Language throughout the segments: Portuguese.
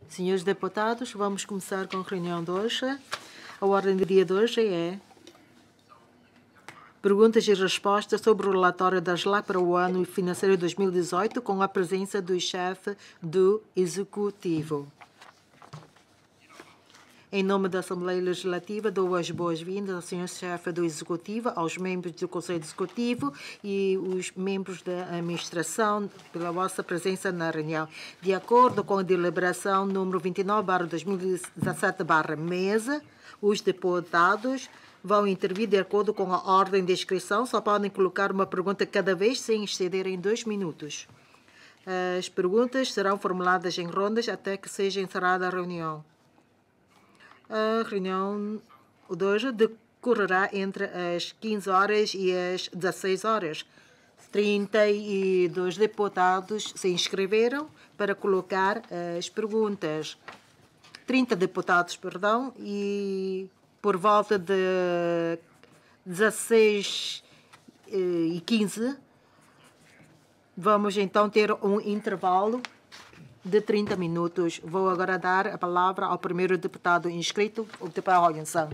Senhores deputados, vamos começar com a reunião de hoje. A ordem do dia de hoje é perguntas e respostas sobre o relatório da SLAC para o ano financeiro 2018, com a presença do chefe do Executivo. Em nome da Assembleia Legislativa, dou as boas-vindas ao Sr. Chefe do Executivo, aos membros do Conselho Executivo e os membros da administração pela vossa presença na reunião. De acordo com a deliberação número 29/2017/mesa, os deputados vão intervir de acordo com a ordem de inscrição. Só podem colocar uma pergunta cada vez sem exceder em 2 minutos. As perguntas serão formuladas em rondas até que seja encerrada a reunião. A reunião de hoje decorrerá entre as 15 horas e as 16 horas. 32 deputados se inscreveram para colocar as perguntas. 30 deputados, perdão, e por volta de 16h15 vamos então ter um intervalo de 30 minutos. Vou agora dar a palavra ao primeiro deputado inscrito, o deputado Royonsan.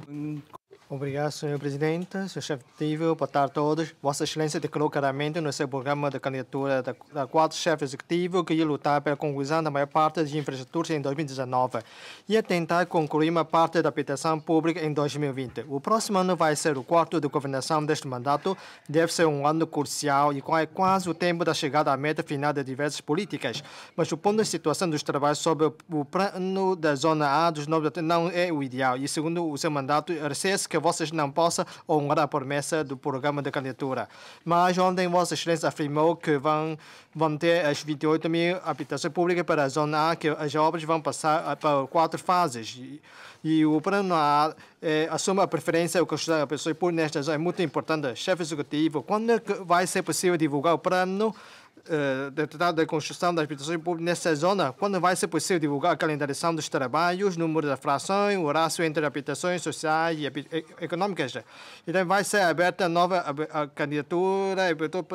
Obrigado, Sr. Presidente, Sr. Chefe Executivo, boa tarde a todos. Vossa Excelência declarou claramente no seu programa de candidatura da 4 chefe executivo que ia lutar pela conclusão da maior parte das infraestruturas em 2019 e a tentar concluir uma parte da habitação pública em 2020. O próximo ano vai ser o quarto de governação deste mandato, deve ser um ano crucial e é quase o tempo da chegada à meta final de diversas políticas. Mas o ponto da situação dos trabalhos sobre o plano da Zona A dos novos não é o ideal e, segundo o seu mandato, receia-se que vocês não possam honrar a promessa do programa de candidatura. Mas ontem Vossa Excelência afirmou que vão ter as 28 mil habitações públicas para a Zona A, que as obras vão passar para 4 fases. E o plano A assume a preferência da construção de habitações públicas nesta zona. É muito importante. Chefe Executivo, quando vai ser possível divulgar o plano da construção das habitações públicas nessa zona? Quando vai ser possível divulgar a calendarização dos trabalhos, número de frações, o rácio entre habitações sociais e econômicas? Então vai ser aberta a nova candidatura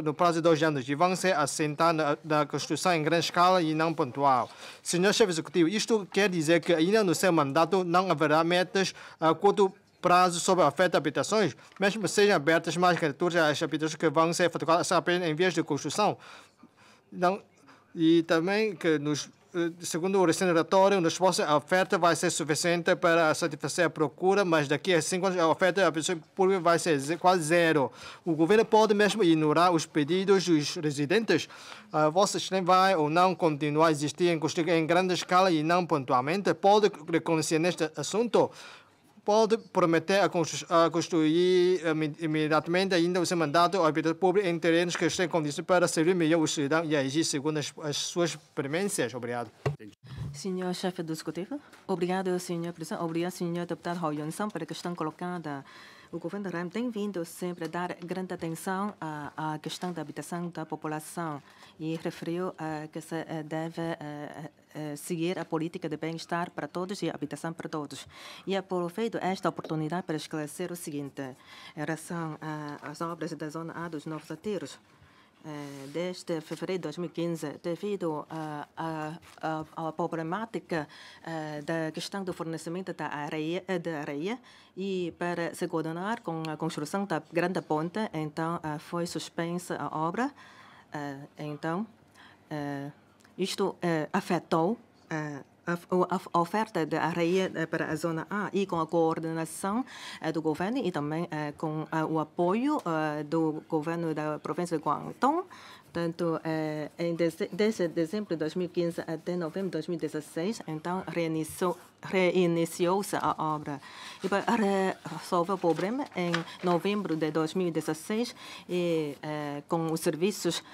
no prazo de 2 anos e vão ser assentadas na construção em grande escala e não pontual. Senhor Chefe Executivo, isto quer dizer que ainda no seu mandato não haverá metas a curto prazo sobre a oferta de habitações, mesmo sejam abertas mais candidaturas às habitações que vão ser fotografadas apenas em vias de construção. Não, e também que, segundo o recente relatório, a oferta vai ser suficiente para satisfazer a procura, mas daqui a 5 anos a oferta de habitações públicas vai ser quase zero. O governo pode mesmo ignorar os pedidos dos residentes. Vossa Excelência vai ou não continuar a existir em construir em grande escala e não pontualmente? Pode reconhecer neste assunto? Pode prometer a construir imediatamente ainda o seu mandato a habitação pública em terrenos que estejam em condições para servir melhor o cidadão e agir segundo as suas premissas? Obrigado. Senhor Chefe do Executivo, obrigado, Senhor Presidente, obrigado, Senhor Deputado Royonsan, pela questão colocada. O governo da RAM tem vindo sempre a dar grande atenção à questão da habitação da população e referiu que se deve seguir a política de bem-estar para todos e habitação para todos. E aproveito esta oportunidade para esclarecer o seguinte, em relação às obras da Zona A dos Novos Atiros. Desde fevereiro de 2015, devido à problemática da questão do fornecimento da areia e para se coordenar com a construção da grande ponte, então foi suspensa a obra. Então, isto afetou a oferta de areia para a Zona A e com a coordenação do governo e também com o apoio do governo da província de Guangdong. Portanto, desde dezembro de 2015 até novembro de 2016, então, reiniciou-se a obra. E para resolver o problema, em novembro de 2016, com os serviços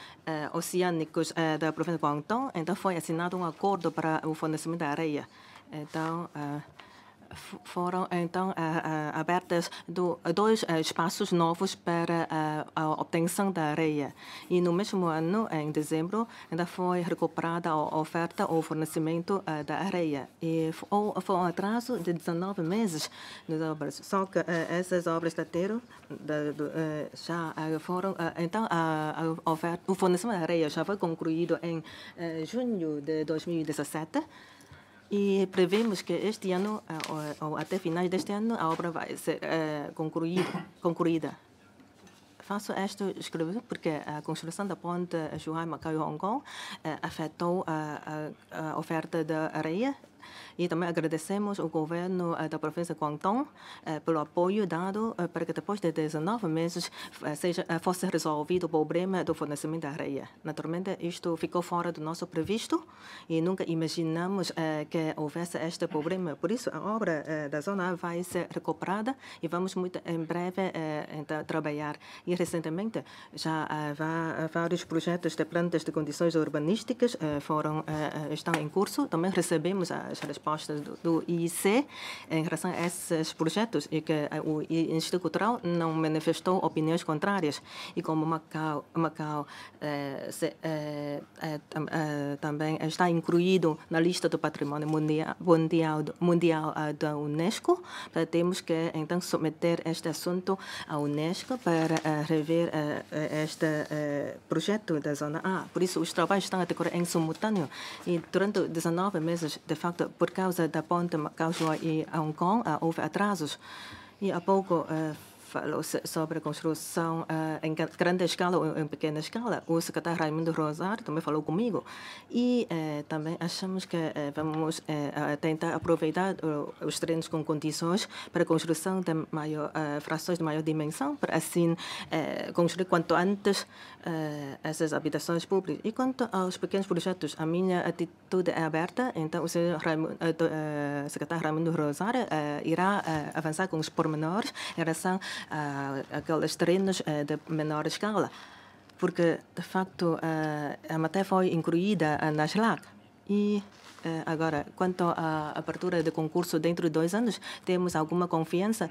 oceânicos da província de Guangdong, então foi assinado um acordo para o fornecimento da areia. Então, foram então abertas dois espaços novos para a obtenção da areia. E no mesmo ano, em dezembro, ainda foi recuperada a oferta ou fornecimento da areia. E foi um atraso de 19 meses nas obras. Só que essas obras da terra já foram... Então, o fornecimento da areia já foi concluído em junho de 2017. E prevemos que este ano, ou até finais deste ano, a obra vai ser concluída. Faço esta escrever porque a construção da ponte Zhuhai Macau Hong Kong afetou a oferta de areia. E também agradecemos ao governo da província de Guangdong pelo apoio dado para que depois de 19 meses fosse resolvido o problema do fornecimento de areia. Naturalmente, isto ficou fora do nosso previsto e nunca imaginamos que houvesse este problema. Por isso, a obra da zona vai ser recuperada e vamos muito em breve trabalhar. E recentemente já vários projetos de plantas de condições urbanísticas estão em curso. Também recebemos as respostas do IIC em relação a esses projetos e que o Instituto Cultural não manifestou opiniões contrárias. E como Macau também está incluído na lista do patrimônio mundial da Unesco, temos que então submeter este assunto à Unesco para rever este projeto da Zona A. Por isso, os trabalhos estão a decorrer em simultâneo e durante 19 meses, de facto, por causa da ponte Macau-Zhuhai e Hong Kong, houve atrasos. E há pouco falou-se sobre a construção em grande escala ou em pequena escala. O secretário Raimundo Rosário também falou comigo. E também achamos que vamos tentar aproveitar os terrenos com condições para a construção de frações de maior dimensão, para assim construir quanto antes essas habitações públicas. E quanto aos pequenos projetos, a minha atitude é aberta. Então, o secretário Raimundo Rosário irá avançar com os pormenores em relação aqueles terrenos de menor escala, porque, de facto, a matéria foi incluída na SLAC. E agora, quanto à abertura de concurso dentro de 2 anos, temos alguma confiança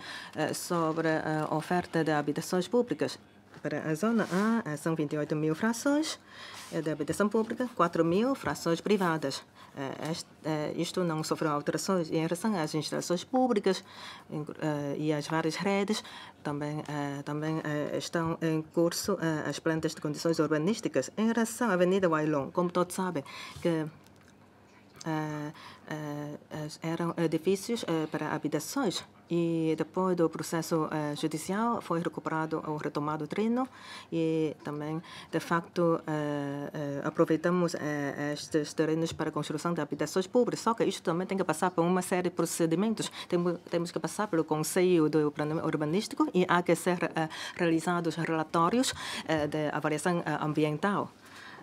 sobre a oferta de habitações públicas. Para a Zona A, são 28 mil frações de habitação pública, 4 mil frações privadas. Isto não sofreu alterações. E em relação às instalações públicas e às várias redes, também estão em curso as plantas de condições urbanísticas. Em relação à Avenida Wailong, como todos sabem, que eram edifícios para habitações. E depois do processo judicial foi recuperado ou retomado o terreno e também, de facto, aproveitamos estes terrenos para a construção de habitações públicas. Só que isto também tem que passar por uma série de procedimentos. Temos que passar pelo Conselho do Planeamento Urbanístico e há que ser realizados relatórios de avaliação ambiental.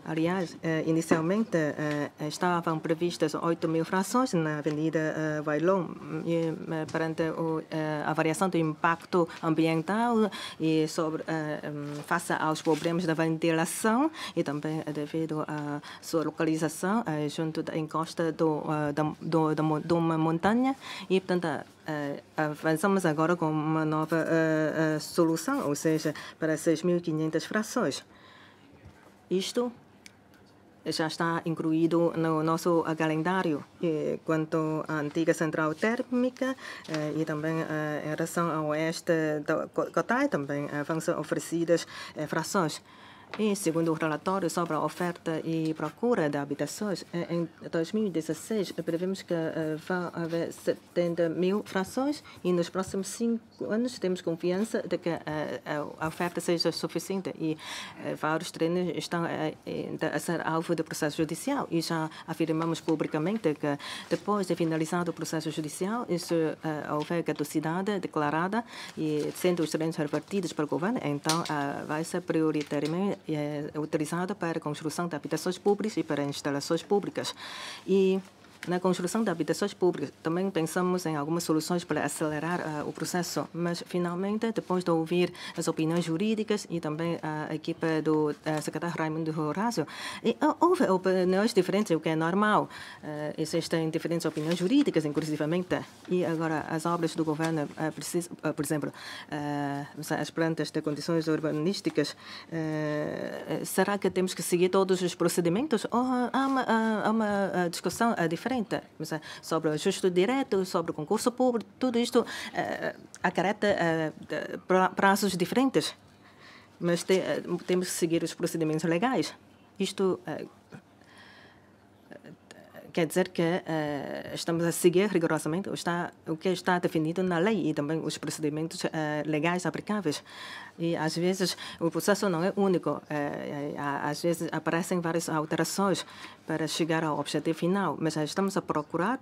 Aliás, inicialmente estavam previstas 8 mil frações na Avenida Wailong e perante a avaliação do impacto ambiental e face aos problemas da ventilação e também devido à sua localização junto da encosta de uma montanha e, portanto, avançamos agora com uma nova solução, ou seja, para 6.500 frações. Isto já está incluído no nosso calendário. E quanto à antiga central térmica e também em relação ao oeste da Cotai, também vão ser oferecidas frações. E, segundo o relatório sobre a oferta e procura de habitações, em 2016 prevemos que vai haver 70 mil frações e nos próximos 5 anos temos confiança de que a oferta seja suficiente e vários terrenos estão a ser alvo do processo judicial e já afirmamos publicamente que depois de finalizado o processo judicial, isso houver caducidade declarada e sendo os terrenos revertidos para o governo, então vai ser prioritariamente utilizado para a construção de habitações públicas e para instalações públicas. E Na construção de habitações públicas, também pensamos em algumas soluções para acelerar o processo, mas, finalmente, depois de ouvir as opiniões jurídicas e também a equipa do secretário Raimundo Horácio, houve opiniões diferentes, o que é normal. Existem diferentes opiniões jurídicas, inclusivamente, e agora as obras do governo precisam, por exemplo, as plantas de condições urbanísticas, será que temos que seguir todos os procedimentos ou há uma discussão diferente sobre o ajuste direto, sobre o concurso público? Tudo isto acarreta prazos diferentes, mas temos que seguir os procedimentos legais. Isto quer dizer que estamos a seguir rigorosamente o que está definido na lei e também os procedimentos legais aplicáveis. E, às vezes, o processo não é único. Às vezes, aparecem várias alterações para chegar ao objetivo final, mas estamos a procurar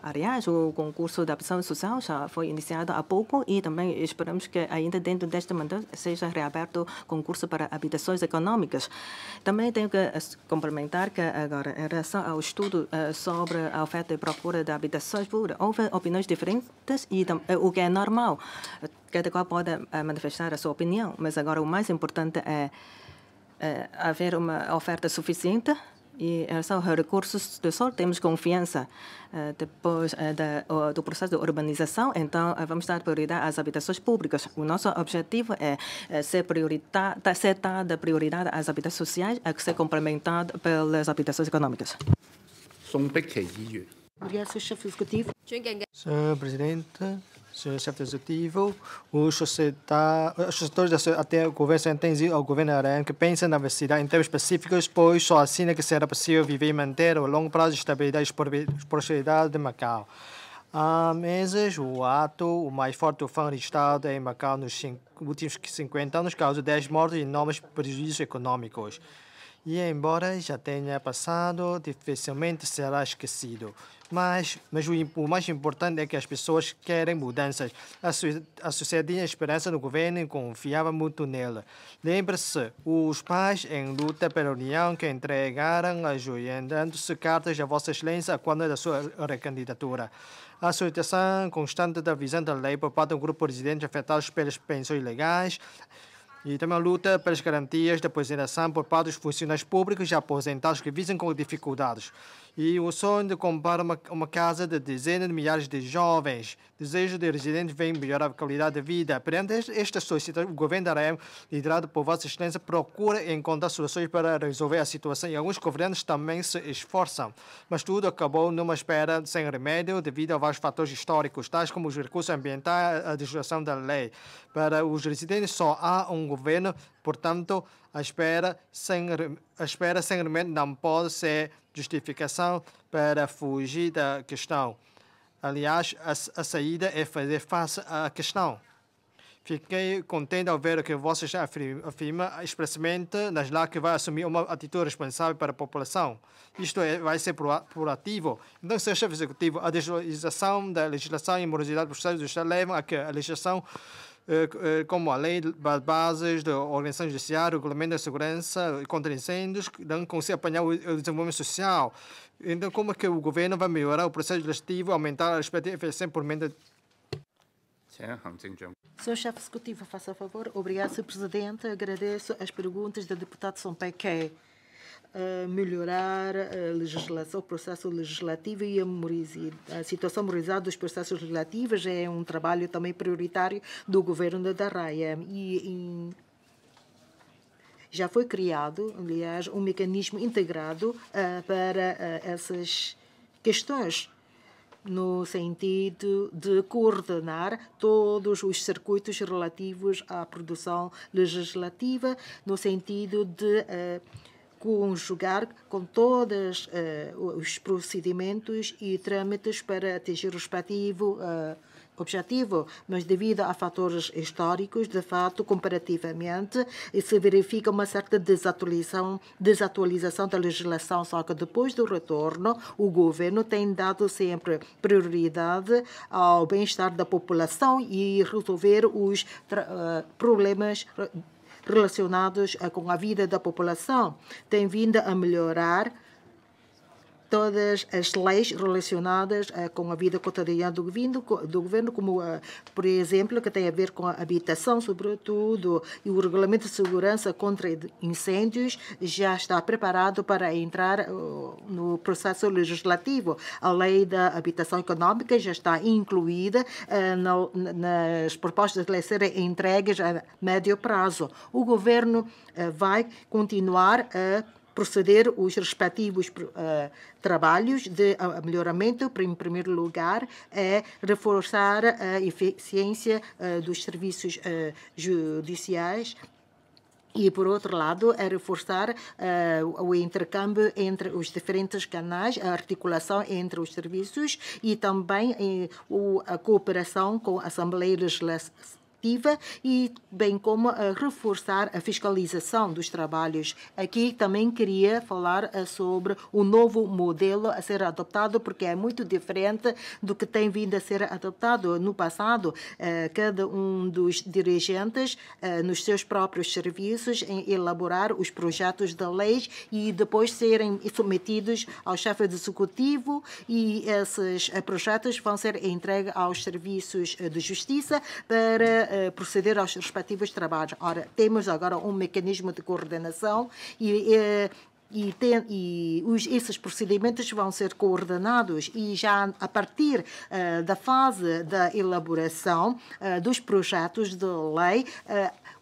aliás, o concurso de habitação social já foi iniciado há pouco e também esperamos que ainda dentro deste mandato seja reaberto o concurso para habitações econômicas. Também tenho que complementar que agora, em relação ao estudo sobre a oferta e procura de habitações públicas, houve opiniões diferentes e o que é normal. Cada qual pode manifestar a sua opinião, mas agora o mais importante é haver uma oferta suficiente e em relação aos recursos do solo temos confiança. Depois do processo de urbanização, então vamos dar prioridade às habitações públicas. O nosso objetivo é ser dada prioridade às habitações sociais, a ser complementado pelas habitações econômicas. Obrigado, Sr. Chefe Executivo. Senhor Presidente, Senhor Chefe Executivo, os setores até o governo sentenziam ao governo aranha que pensa na diversidade em termos específicos, pois só assim é que será possível viver e manter a longo prazo de estabilidade e prosperidade de Macau. Há meses, o mais forte tufão registrado em Macau nos últimos 50 anos causou 10 mortes e enormes prejuízos econômicos. E, embora já tenha passado, dificilmente será esquecido. Mas o mais importante é que as pessoas querem mudanças. A sociedade tinha esperança no governo e confiava muito nele. Lembre-se, os pais em luta pela União que entregaram ajoelhando-se cartas a Vossa Excelência quando da sua recandidatura. A solicitação constante da visão da lei por parte do grupo presidente afetados pelas pensões legais e também a luta pelas garantias de aposentação por parte dos funcionários públicos e aposentados que vivem com dificuldades. E o sonho de comprar uma casa de dezenas de milhares de jovens. Desejo de residentes vem melhorar a qualidade de vida. Perante esta solicitação, o governo da Arém, liderado por Vossa Excelência, procura encontrar soluções para resolver a situação. E alguns governos também se esforçam. Mas tudo acabou numa espera sem remédio devido a vários fatores históricos, tais como os recursos ambientais e a legislação da lei. Para os residentes só há um governo, portanto, a espera sem remédio não pode ser justificação para fugir da questão. Aliás, a saída é fazer face à questão. Fiquei contente ao ver que você já afirma expressamente nas lá que vai assumir uma atitude responsável para a população. Isto vai ser proativo. Então, Sr. Chefe Executivo, a desatualização da legislação e morosidade dos processos do Estado levam a que a legislação como a lei das bases da organização judiciária, o regulamento da segurança contra incêndios, não consegue apanhar o desenvolvimento social. Então, como é que o governo vai melhorar o processo legislativo, aumentar a respectiva eficiência por meio de... Sr. Chefe Executivo, faça favor. Obrigado, Sr. Presidente. Agradeço as perguntas do deputado São Pequé. Melhorar a legislação, o processo legislativo e a situação memorizada dos processos legislativos é um trabalho também prioritário do governo da Raia. E já foi criado, aliás, um mecanismo integrado para essas questões, no sentido de coordenar todos os circuitos relativos à produção legislativa, no sentido de conjugar com todos os procedimentos e trâmites para atingir o respectivo objetivo, mas devido a fatores históricos, de fato, comparativamente, se verifica uma certa desatualização da legislação, só que depois do retorno, o governo tem dado sempre prioridade ao bem-estar da população e resolver os problemas relacionados com a vida da população. Tem vindo a melhorar todas as leis relacionadas com a vida cotidiana do governo, como, por exemplo, que tem a ver com a habitação, sobretudo, e o Regulamento de Segurança contra Incêndios já está preparado para entrar no processo legislativo. A Lei da Habitação Econômica já está incluída nas propostas de lei serem entregues a médio prazo. O governo vai continuar a proceder os respectivos trabalhos de melhoramento. Em primeiro lugar, é reforçar a eficiência dos serviços judiciais e, por outro lado, é reforçar o intercâmbio entre os diferentes canais, a articulação entre os serviços e também a cooperação com a Assembleia Legislativa e bem como reforçar a fiscalização dos trabalhos. Aqui também queria falar sobre o novo modelo a ser adotado, porque é muito diferente do que tem vindo a ser adotado no passado. Cada um dos dirigentes, nos seus próprios serviços, em elaborar os projetos de leis e depois serem submetidos ao chefe executivo, e esses projetos vão ser entregues aos serviços de justiça para proceder aos respectivos trabalhos. Ora, temos agora um mecanismo de coordenação esses procedimentos vão ser coordenados e já a partir da fase da elaboração dos projetos de lei,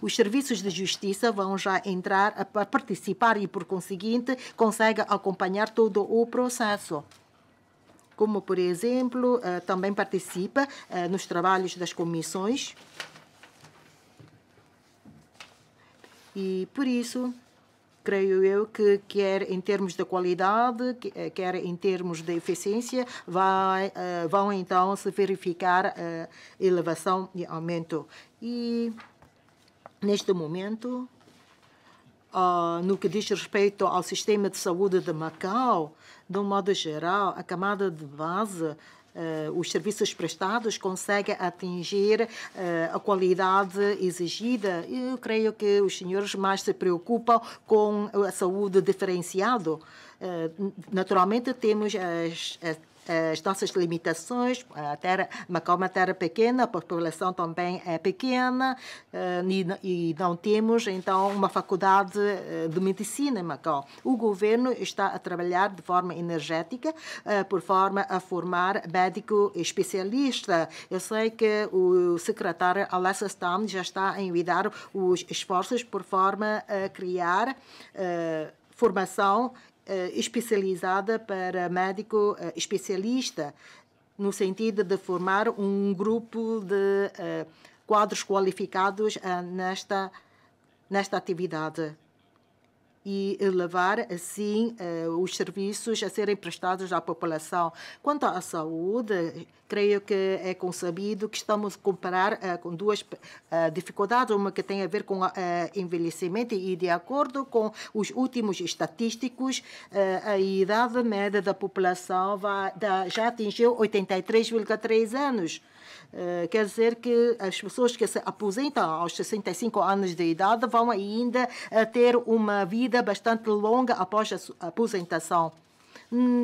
os serviços de justiça vão já entrar a participar e, por conseguinte, conseguem acompanhar todo o processo. Como, por exemplo, também participa nos trabalhos das comissões. E, por isso, creio eu que quer em termos de qualidade, quer em termos de eficiência, vão então se verificar elevação e aumento. E, neste momento, no que diz respeito ao sistema de saúde de Macau, de um modo geral, a camada de base, os serviços prestados conseguem atingir a qualidade exigida. Eu creio que os senhores mais se preocupam com a saúde diferenciada. Naturalmente, temos as nossas limitações. Macau é uma terra pequena, a população também é pequena e não temos, então, uma faculdade de medicina em Macau. O governo está a trabalhar de forma energética, por forma a formar médico especialista. Eu sei que o secretário Alessa Stam já está a envidar os esforços por forma a criar formação especializada para médico especialista, no sentido de formar um grupo de quadros qualificados nesta atividade e elevar, assim, os serviços a serem prestados à população. Quanto à saúde, creio que é concebido que estamos a comparar com duas dificuldades, uma que tem a ver com o envelhecimento e, de acordo com os últimos estatísticos, a idade média da população já atingiu 83,3 anos. Quer dizer que as pessoas que se aposentam aos 65 anos de idade vão ainda ter uma vida bastante longa após a aposentação.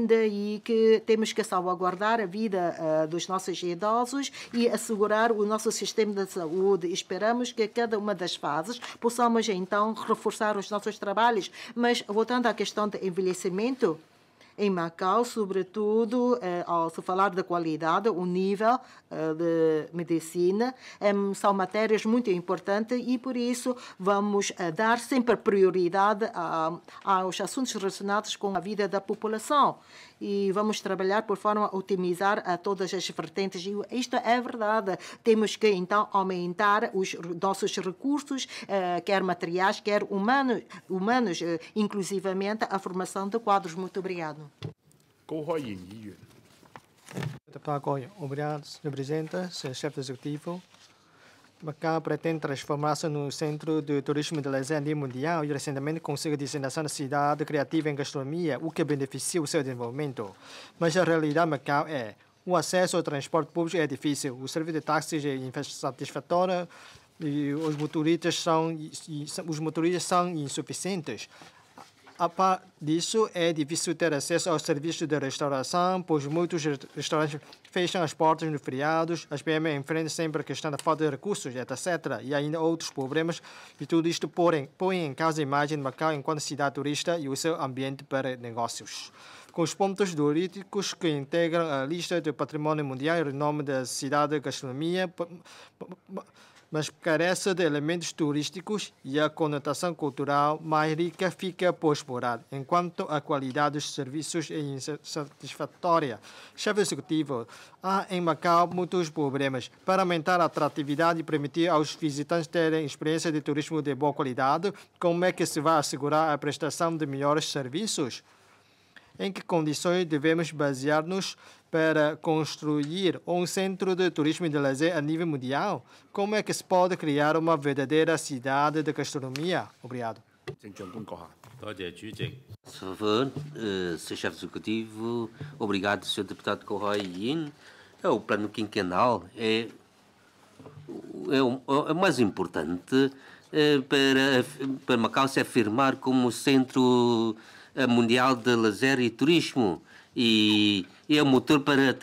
Daí que temos que salvaguardar a vida dos nossos idosos e assegurar o nosso sistema de saúde. Esperamos que cada uma das fases possamos então reforçar os nossos trabalhos. Mas voltando à questão do envelhecimento, em Macau, sobretudo, ao se falar da qualidade, o nível de medicina, são matérias muito importantes e, por isso, vamos dar sempre prioridade aos assuntos relacionados com a vida da população. E vamos trabalhar por forma a otimizar todas as vertentes. E isto é verdade. Temos que, então, aumentar os nossos recursos, quer materiais, quer humanos, inclusivamente a formação de quadros. Muito obrigado. Deputado Goyo, obrigado, Sr. Presidente, Sr. Chefe Executivo. Macau pretende transformar-se no centro de turismo de lazer mundial e recentemente conseguiu designação da cidade criativa em gastronomia, o que beneficia o seu desenvolvimento. Mas a realidade de Macau é o acesso ao transporte público é difícil, o serviço de táxis é insatisfatório e os motoristas são insuficientes. A par disso, é difícil ter acesso aos serviços de restauração, pois muitos restaurantes fecham as portas nos feriados, as PME enfrentam sempre a questão da falta de recursos, etc. E ainda outros problemas, e tudo isto põe em causa a imagem de Macau enquanto cidade turista e o seu ambiente para negócios. Com os pontos turísticos que integram a lista do patrimônio mundial e o renome da cidade de gastronomia, mas carece de elementos turísticos e a conotação cultural mais rica fica por explorar, enquanto a qualidade dos serviços é insatisfatória. Chefe executivo, há em Macau muitos problemas. Para aumentar a atratividade e permitir aos visitantes terem experiência de turismo de boa qualidade, como é que se vai assegurar a prestação de melhores serviços? Em que condições devemos basear-nos para construir um centro de turismo e de lazer a nível mundial? Como é que se pode criar uma verdadeira cidade de gastronomia? Obrigado. Por favor, Sr. Chefe Executivo, obrigado, Sr. Deputado Correia Yin. O plano quinquenal é o mais importante para Macau se afirmar como centro mundial de lazer e turismo e é um motor para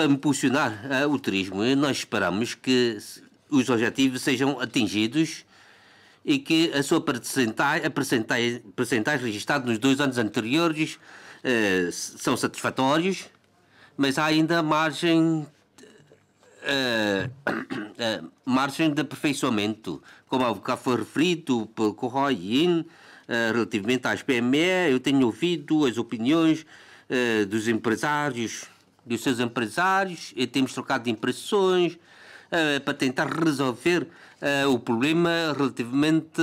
impulsionar o turismo. E nós esperamos que os objetivos sejam atingidos e que a sua percentagem registrada nos 2 anos anteriores são satisfatórios, mas há ainda margem de aperfeiçoamento, como já foi referido pelo Correia Yin, relativamente às PME. Eu tenho ouvido as opiniões dos empresários, dos seus empresários, e temos trocado impressões para tentar resolver o problema relativamente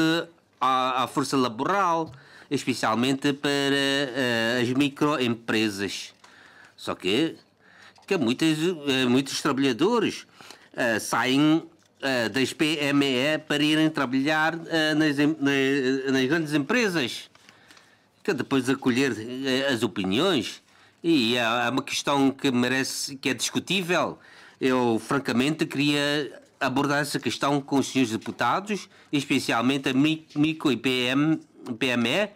à força laboral, especialmente para as microempresas. Só que muitos trabalhadores saem das PME para irem trabalhar nas grandes empresas, que depois de acolher as opiniões, e é uma questão que é discutível. Eu, francamente, queria abordar essa questão com os senhores deputados, especialmente a micro e PME.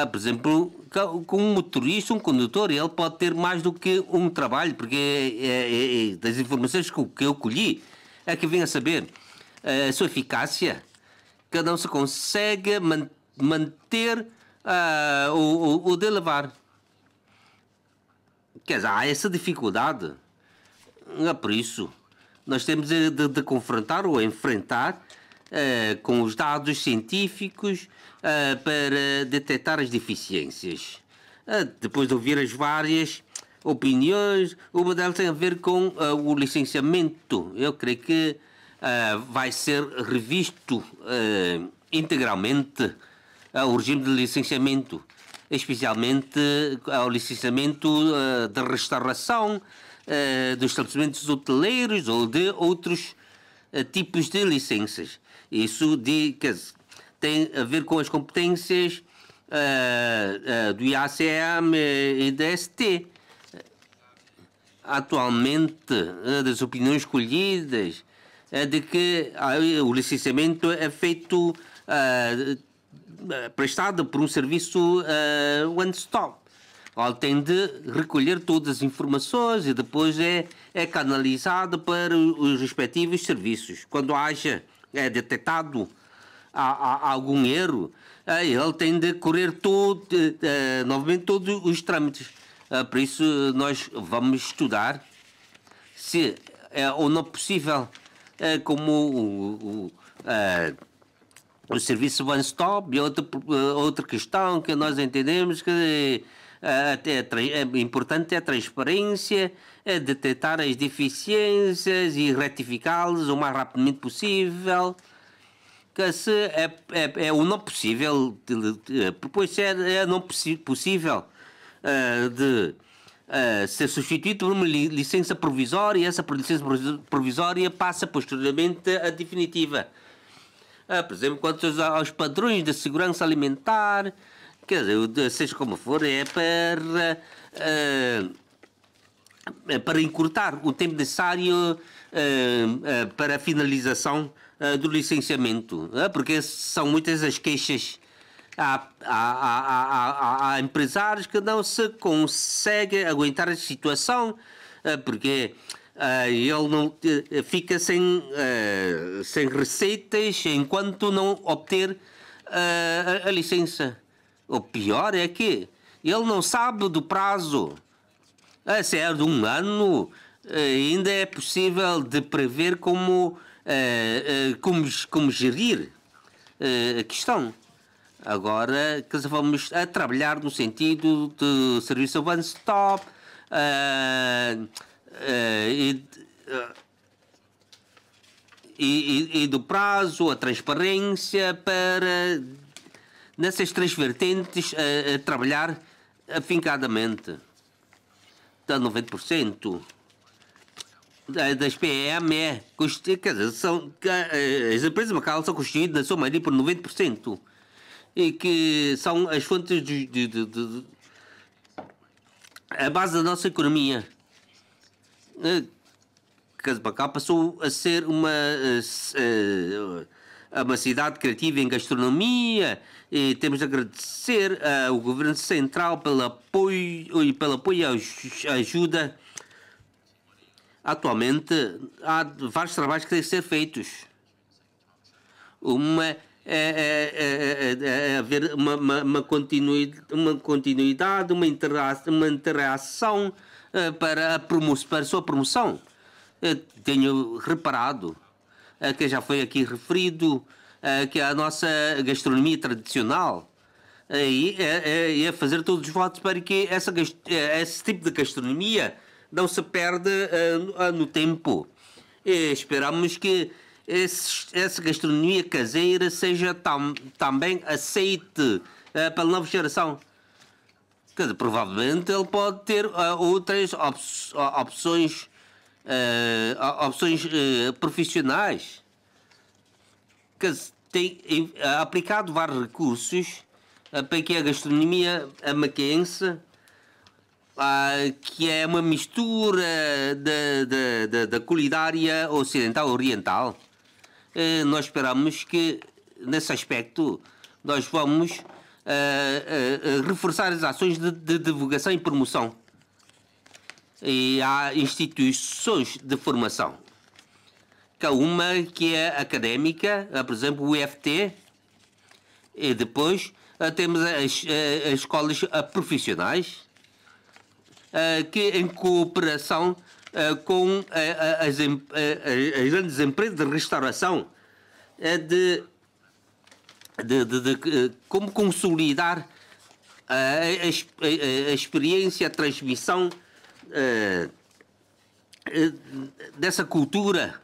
Por exemplo, com um motorista, um condutor, ele pode ter mais do que um trabalho, porque das informações que eu colhi, é que vem a saber a sua eficácia, que não se consegue manter o de levar. Quer dizer, há essa dificuldade. Por isso, nós temos de confrontar ou enfrentar com os dados científicos para detectar as deficiências. Depois de ouvir as várias opiniões, uma delas tem a ver com o licenciamento. Eu creio que vai ser revisto integralmente o regime de licenciamento, especialmente ao licenciamento de restauração, dos estabelecimentos hoteleiros ou de outros tipos de licenças. Isso tem a ver com as competências do IACM e da ST. Atualmente, das opiniões escolhidas, é de que o licenciamento é feito, prestado por um serviço one-stop. Ele tem de recolher todas as informações e depois é canalizado para os respectivos serviços. Quando haja detectado algum erro, ele tem de correr novamente todos os trâmites. Por isso, nós vamos estudar se é ou não possível, como o serviço one-stop. E outra questão que nós entendemos que é importante é a transparência, detectar as deficiências e retificá-las o mais rapidamente possível. Que se é o não possível, depois é não possível de ser substituído por uma licença provisória, e essa licença provisória passa posteriormente a definitiva. Por exemplo, quanto aos padrões de segurança alimentar, quer dizer, seja como for, é para para encurtar o tempo necessário para a finalização do licenciamento, porque são muitas as queixas. Há empresários que não se conseguem aguentar a situação, porque ele não fica sem receitas enquanto não obter a licença. O pior é que ele não sabe do prazo. Se é de um ano, ainda é possível de prever como gerir a questão. Agora, vamos a trabalhar no sentido de serviço one-stop e do prazo, a transparência, para, nessas três vertentes, trabalhar afincadamente. Dá 90%. Das PME, quer dizer, as empresas locais são constituídas, na sua maioria, por 90%. E que são as fontes a base da nossa economia. Casablanca passou a ser uma cidade criativa em gastronomia, e temos de agradecer ao Governo Central pelo apoio e à ajuda. Atualmente há vários trabalhos que têm de ser feitos. Haver uma continuidade, uma interação para a sua promoção. Eu tenho reparado que já foi aqui referido que a nossa gastronomia tradicional é fazer todos os votos para que esse tipo de gastronomia não se perde no tempo. Esperamos que essa gastronomia caseira seja também aceite pela nova geração. Quer dizer, provavelmente ele pode ter outras opções profissionais. Quer dizer, tem aplicado vários recursos para que a gastronomia maquense, que é uma mistura da culinária ocidental-oriental. Nós esperamos que, nesse aspecto, nós vamos reforçar as ações de divulgação e promoção. E há instituições de formação. Que há uma que é académica, por exemplo, o IFT, e depois temos as escolas profissionais, que em cooperação com as grandes empresas de restauração, como consolidar a experiência, a transmissão dessa cultura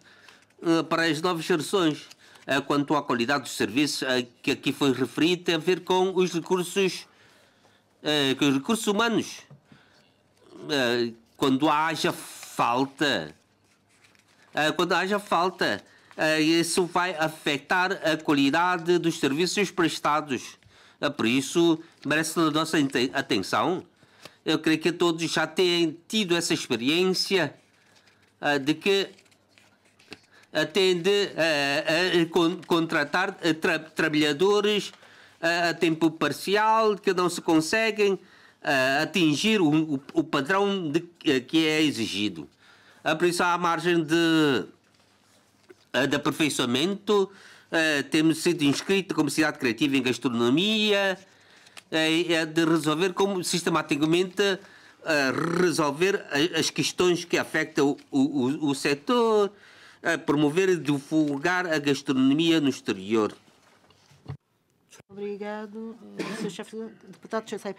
para as novas gerações. Quanto à qualidade dos serviços que aqui foi referido, tem a ver com os recursos humanos. Quando haja falta, isso vai afetar a qualidade dos serviços prestados. Por isso, merece a nossa atenção. Eu creio que todos já têm tido essa experiência de que tende a contratar trabalhadores a tempo parcial que não se conseguem atingir o padrão que é exigido. Por isso, há margem de aperfeiçoamento. Temos sido inscritos como cidade criativa em gastronomia, de resolver sistematicamente resolver as questões que afetam o setor, promover e divulgar a gastronomia no exterior. Obrigado, Sr. Chefe Deputado José.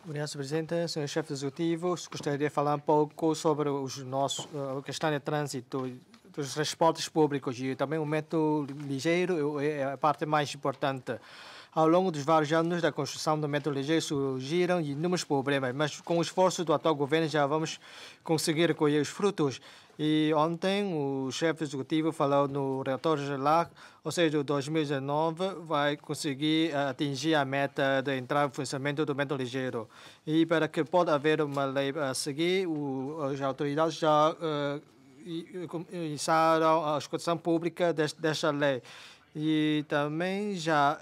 Obrigado, Sr. Presidente. Sr. Chefe Executivo, gostaria de falar um pouco sobre a questão de trânsito dos transportes públicos e também o método ligeiro é a parte mais importante. Ao longo dos vários anos da construção do metro ligeiro surgiram inúmeros problemas, mas com o esforço do atual governo já vamos conseguir colher os frutos. E ontem o chefe executivo falou no relatório geral, ou seja, 2019 vai conseguir atingir a meta de entrar em funcionamento do metro ligeiro. E para que possa haver uma lei a seguir, as autoridades já iniciaram a escutação pública desta lei. E também já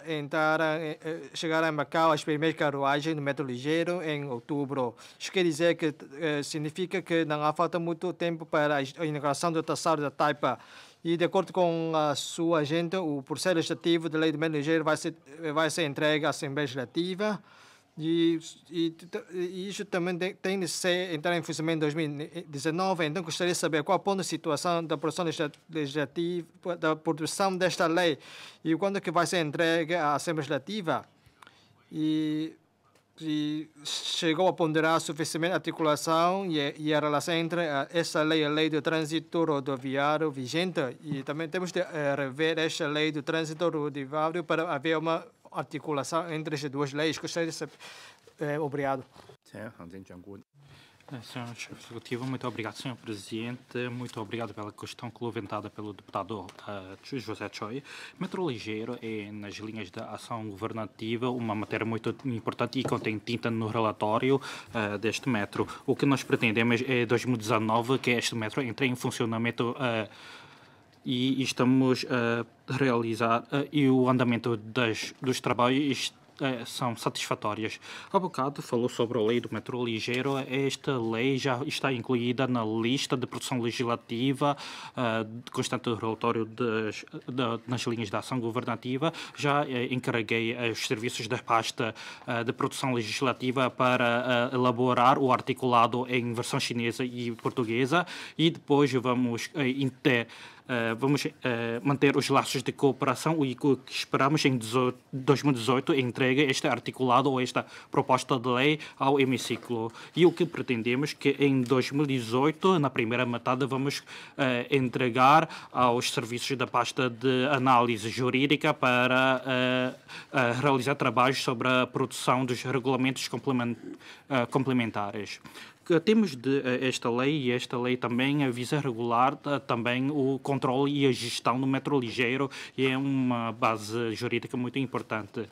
chegaram a Macau as primeiras carruagens no metro ligeiro em outubro. Isso quer dizer que significa que não há falta muito tempo para a inauguração do traçado da Taipa. E, de acordo com a sua agenda, o processo legislativo da lei do metro ligeiro vai ser entregue à Assembleia Legislativa. E isso também tem de entrar em funcionamento em 2019. Então, gostaria de saber qual a ponto de situação da produção legislativa, da produção desta lei e quando é que vai ser entregue à Assembleia Legislativa. E chegou a ponderar suficientemente a articulação e a relação entre essa lei e a lei do trânsito rodoviário vigente. E também temos de rever esta lei do trânsito rodoviário para haver uma articulação entre as duas leis. Gostaria de saber. Obrigado. Senhor Chefe Executivo, muito obrigado, Senhor Presidente. Muito obrigado pela questão levantada pelo deputado José Choi. Metro ligeiro é, nas linhas da ação governativa, uma matéria muito importante e contém tinta no relatório deste metro. O que nós pretendemos é 2019 que este metro entre em funcionamento e estamos a realizar e o andamento dos trabalhos são satisfatórias. Há bocado falou sobre a lei do metro ligeiro. Esta lei já está incluída na lista de produção legislativa constante do relatório nas linhas de ação governativa. Já encarreguei os serviços da pasta de produção legislativa para elaborar o articulado em versão chinesa e portuguesa e depois vamos manter os laços de cooperação e que esperamos em 2018 entregue este articulado ou esta proposta de lei ao hemiciclo. E o que pretendemos que em 2018, na primeira metade, vamos entregar aos serviços da pasta de análise jurídica para realizar trabalhos sobre a produção dos regulamentos complementares. Temos esta lei e esta lei também visa regular também o controle e a gestão do metro ligeiro e é uma base jurídica muito importante.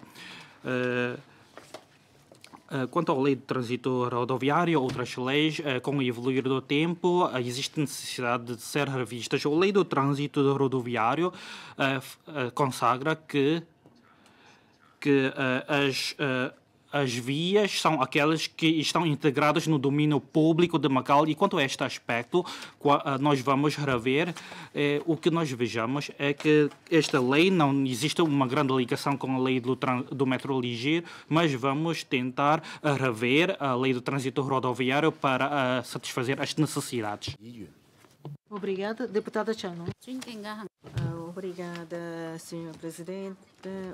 Quanto à lei de trânsito rodoviário, outras leis, com o evoluir do tempo, existe necessidade de ser revistas. A lei do trânsito rodoviário consagra que as vias são aquelas que estão integradas no domínio público de Macau e quanto a este aspecto, nós vamos rever. O que nós vejamos é que esta lei não existe uma grande ligação com a lei do metro ligeiro, mas vamos tentar rever a lei do trânsito rodoviário para satisfazer as necessidades. Obrigada. Deputada Chano. Obrigada, Sr. Presidente.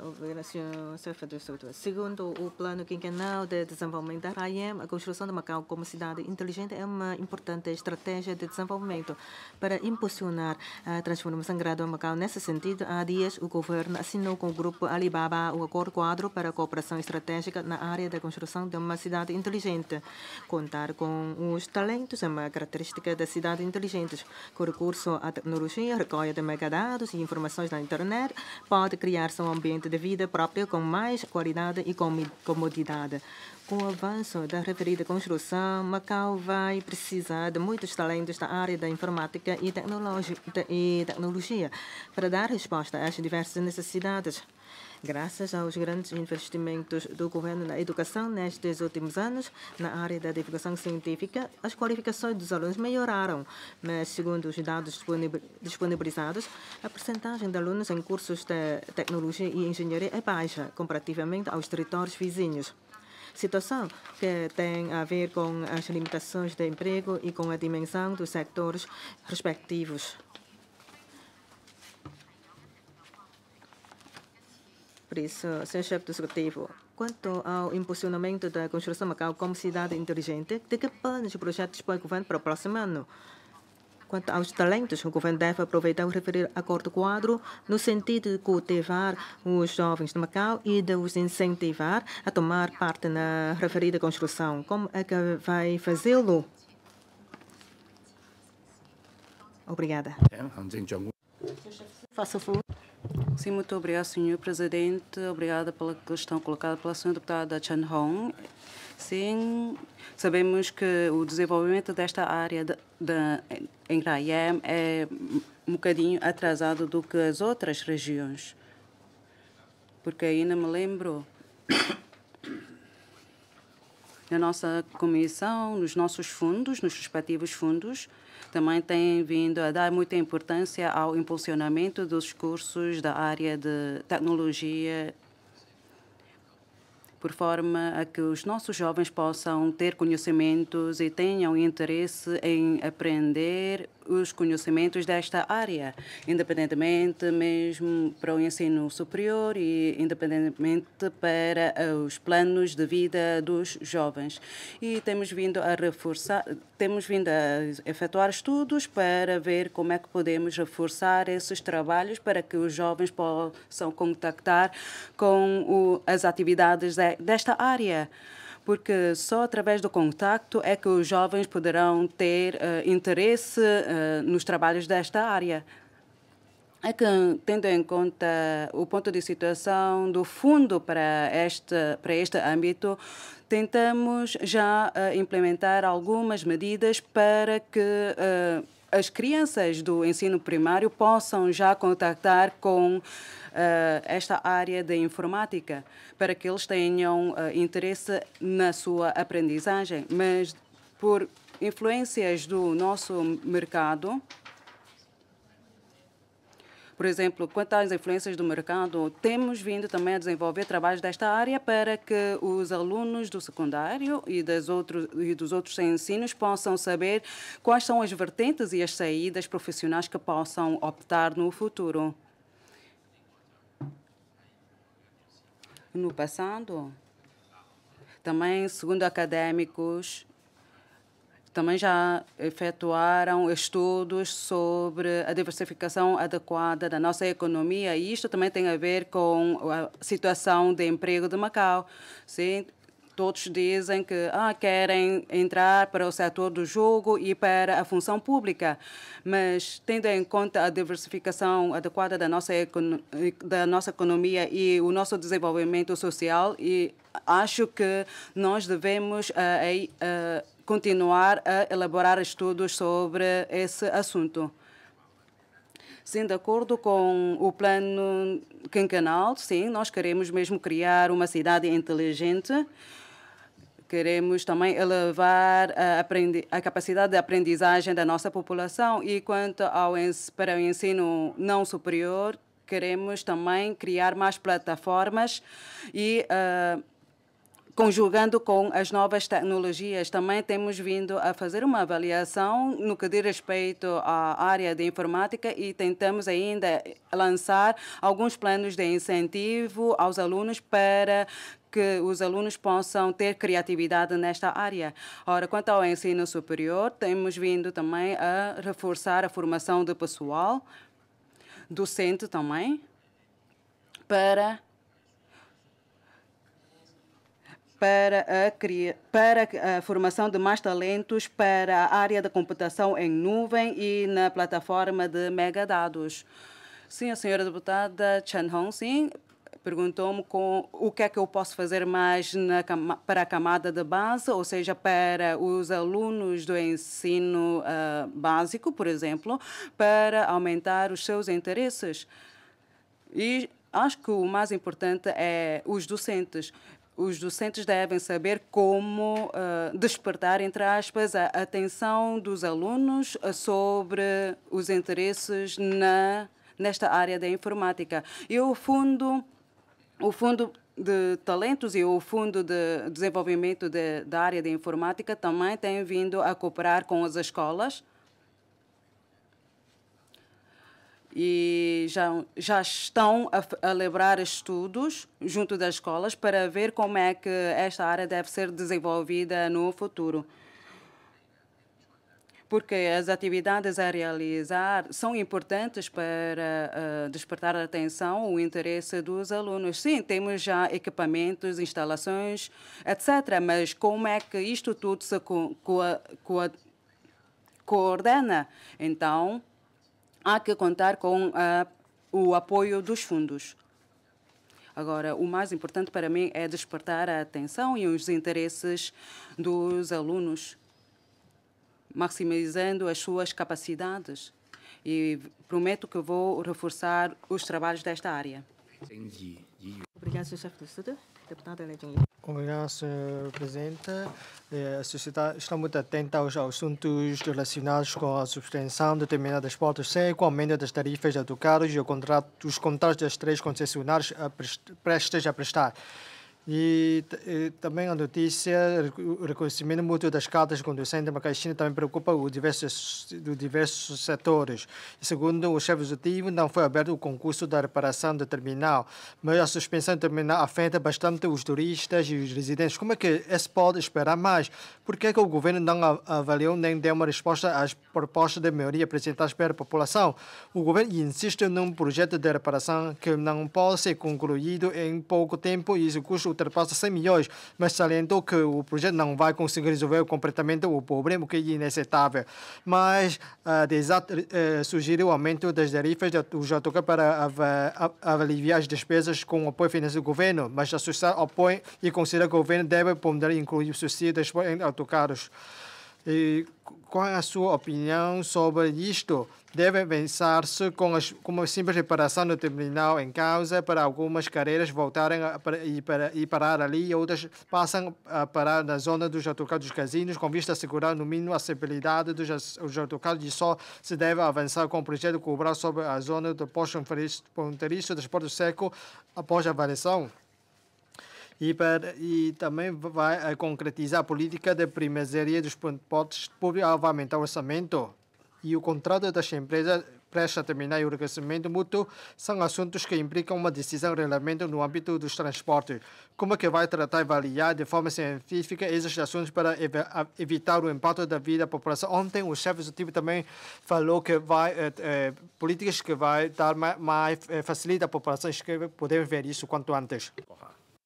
Obrigada, Sr. Chefe do Executivo. Segundo o Plano Quinquenal de Desenvolvimento da RAIEM, a construção de Macau como cidade inteligente é uma importante estratégia de desenvolvimento para impulsionar a transformação gradual de Macau. Nesse sentido, há dias o governo assinou com o grupo Alibaba o acordo quadro para a cooperação estratégica na área da construção de uma cidade inteligente. Contar com os talentos é uma característica da cidade inteligente. Com recurso à tecnologia, recolha de megadados e informações na internet, pode criar-se um ambiente de vida próprio com mais qualidade e comodidade. Com o avanço da referida construção, Macau vai precisar de muitos talentos da área da informática e tecnologia para dar resposta às diversas necessidades. Graças aos grandes investimentos do governo na educação nestes últimos anos, na área da divulgação científica, as qualificações dos alunos melhoraram, mas, segundo os dados disponibilizados, a percentagem de alunos em cursos de tecnologia e engenharia é baixa, comparativamente aos territórios vizinhos. Situação que tem a ver com as limitações de emprego e com a dimensão dos sectores respectivos. Por isso, Sr. Chefe do Executivo, quanto ao impulsionamento da construção de Macau como cidade inteligente, de que planos e projetos dispõe o governo para o próximo ano? Quanto aos talentos, o governo deve aproveitar o referido acordo quadro no sentido de cultivar os jovens de Macau e de os incentivar a tomar parte na referida construção. Como é que vai fazê-lo? Obrigada. Faça favor. Sim, muito obrigada, Sr. Presidente. Obrigada pela questão colocada pela Sra. Deputada Chan Hong. Sim, sabemos que o desenvolvimento desta área em Rayem é um bocadinho atrasado do que as outras regiões. Porque ainda me lembro na nossa comissão, nos nossos fundos, nos respectivos fundos, também tem vindo a dar muita importância ao impulsionamento dos cursos da área de tecnologia, por forma a que os nossos jovens possam ter conhecimentos e tenham interesse em aprender os conhecimentos desta área, independentemente mesmo para o ensino superior e independentemente para os planos de vida dos jovens. E temos vindo a efetuar estudos para ver como é que podemos reforçar esses trabalhos para que os jovens possam contactar com as atividades desta área, porque só através do contacto é que os jovens poderão ter interesse nos trabalhos desta área. É que, tendo em conta o ponto de situação do fundo para este âmbito, tentamos já implementar algumas medidas para que as crianças do ensino primário possam já contactar com esta área de informática, para que eles tenham interesse na sua aprendizagem. Mas, por influências do nosso mercado, por exemplo, quanto às influências do mercado, temos vindo também a desenvolver trabalhos desta área para que os alunos do secundário e dos outros ensinos possam saber quais são as vertentes e as saídas profissionais que possam optar no futuro. No passado, também, segundo académicos, também já efetuaram estudos sobre a diversificação adequada da nossa economia, e isto também tem a ver com a situação de emprego de Macau. Sim, todos dizem que querem entrar para o setor do jogo e para a função pública, mas tendo em conta a diversificação adequada da nossa economia e o nosso desenvolvimento social, e acho que nós devemos continuar a elaborar estudos sobre esse assunto. Sim, de acordo com o plano quinquenal, sim, nós queremos mesmo criar uma cidade inteligente. Queremos também elevar a capacidade de aprendizagem da nossa população, e quanto para o ensino não superior, queremos também criar mais plataformas e conjugando com as novas tecnologias. Também temos vindo a fazer uma avaliação no que diz respeito à área de informática e tentamos ainda lançar alguns planos de incentivo aos alunos para que os alunos possam ter criatividade nesta área. Ora, quanto ao ensino superior, temos vindo também a reforçar a formação do pessoal, docente também, para a formação de mais talentos para a área da computação em nuvem e na plataforma de megadados. Sim, a senhora deputada Chan Hong, sim, perguntou-me o que é que eu posso fazer mais para a camada de base, ou seja, para os alunos do ensino básico, por exemplo, para aumentar os seus interesses. E acho que o mais importante é os docentes. Os docentes devem saber como despertar, entre aspas, a atenção dos alunos sobre os interesses nesta área da informática. E o Fundo de Talentos e o Fundo de Desenvolvimento da área da informática também têm vindo a cooperar com as escolas. E já estão a elaborar estudos junto das escolas para ver como é que esta área deve ser desenvolvida no futuro. porque as atividades a realizar são importantes para despertar a atenção, o interesse dos alunos. Sim, temos já equipamentos, instalações, etc. Mas como é que isto tudo se coordena? Então, há que contar com o apoio dos fundos. Agora, o mais importante para mim é despertar a atenção e os interesses dos alunos, maximizando as suas capacidades. E prometo que vou reforçar os trabalhos desta área. Obrigado, Sr. Chefe do Estudo. Deputada Legend. Obrigado, Sr. Presidente. A sociedade está muito atenta aos assuntos relacionados com a suspensão de determinadas portas seco, aumento das tarifas de autocarros e os contratos das 3 concessionárias prestes a prestar. E também a notícia, o reconhecimento mútuo das cartas de condução de Macaxina também preocupa os diversos setores. E segundo o chefe executivo, não foi aberto o concurso da reparação do terminal, mas a suspensão do terminal afeta bastante os turistas e os residentes. Como é que se pode esperar mais? Por que o governo não avaliou nem deu uma resposta às propostas de melhoria apresentadas pela população? O governo insiste num projeto de reparação que não pode ser concluído em pouco tempo e o custo ultrapassa 100 milhões, mas salientou que o projeto não vai conseguir resolver completamente o problema, que é inaceitável. Mas sugeriu o aumento das tarifas dos autocarros para aliviar as despesas com o apoio financeiro do governo, mas a sociedade opõe e considera que o governo deve ponderar incluir o subsídio em autocarros. E qual é a sua opinião sobre isto? Deve pensar-se com uma simples reparação no terminal em causa para algumas carreiras voltarem e parar ali e outras passam a parar na zona dos autocarros dos casinos com vista a assegurar no mínimo a acessibilidade dos autocarros e só se deve avançar com o projeto cobrar sobre a zona do posto fronteiriço do transporte seco após a avaliação. E também vai concretizar a política de primazia dos transportes públicos ao aumentar o orçamento. E o contrato das empresas prestes a terminar e o reconhecimento mútuo são assuntos que implicam uma decisão realmente no âmbito dos transportes. Como é que vai tratar e avaliar de forma científica esses assuntos para evitar o impacto da vida da população? Ontem o chefe executivo também falou que vai políticas que vai dar mais facilita a população, que podemos ver isso quanto antes.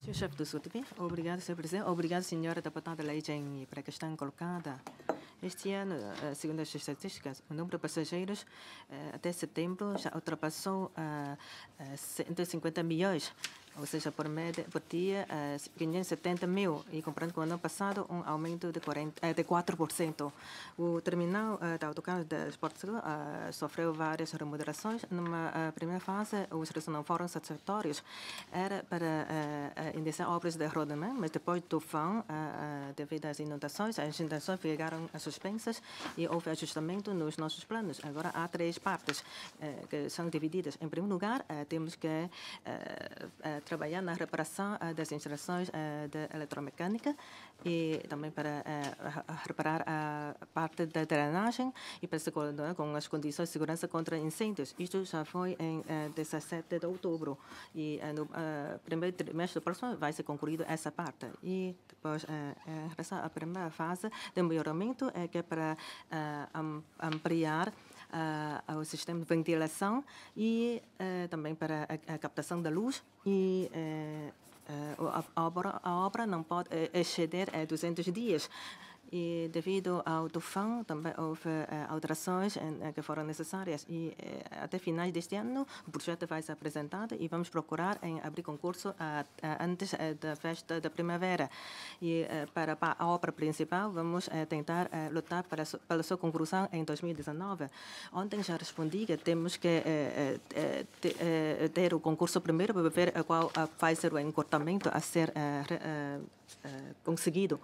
Senhor chefe do Executivo, obrigado, Sr. Presidente. Obrigado, senhora deputada Legend, para a questão colocada. Este ano, segundo as estatísticas, o número de passageiros até setembro já ultrapassou 150 milhões, ou seja, por dia 570 mil, e comparando com o ano passado, um aumento de 4%. O terminal de autocarros de Porto Seguro sofreu várias remodelações. Numa primeira fase, os resultados não foram satisfatórios. Era para iniciar obras de rodamento, mas depois do tufão, devido às inundações, as inundações ficaram suspensas e houve ajustamento nos nossos planos. Agora há 3 partes que são divididas. Em primeiro lugar, temos que trabalhar na reparação das instalações de eletromecânica e também para reparar a parte da drenagem e para se coordenar com as condições de segurança contra incêndios. Isto já foi em 17 de outubro e no primeiro trimestre do próximo vai ser concluído essa parte. E depois, em relação à primeira fase de melhoramento, que é para ampliar o sistema de ventilação e também para a captação da luz e a obra não pode exceder 200 dias. E devido ao tufão também houve alterações que foram necessárias e até finais deste ano o projeto vai ser apresentado e vamos procurar abrir concurso antes da festa da primavera. E para a obra principal vamos tentar lutar pela sua conclusão em 2019. Ontem já respondi que temos que ter o concurso primeiro para ver qual vai ser o encurtamento a ser conseguido.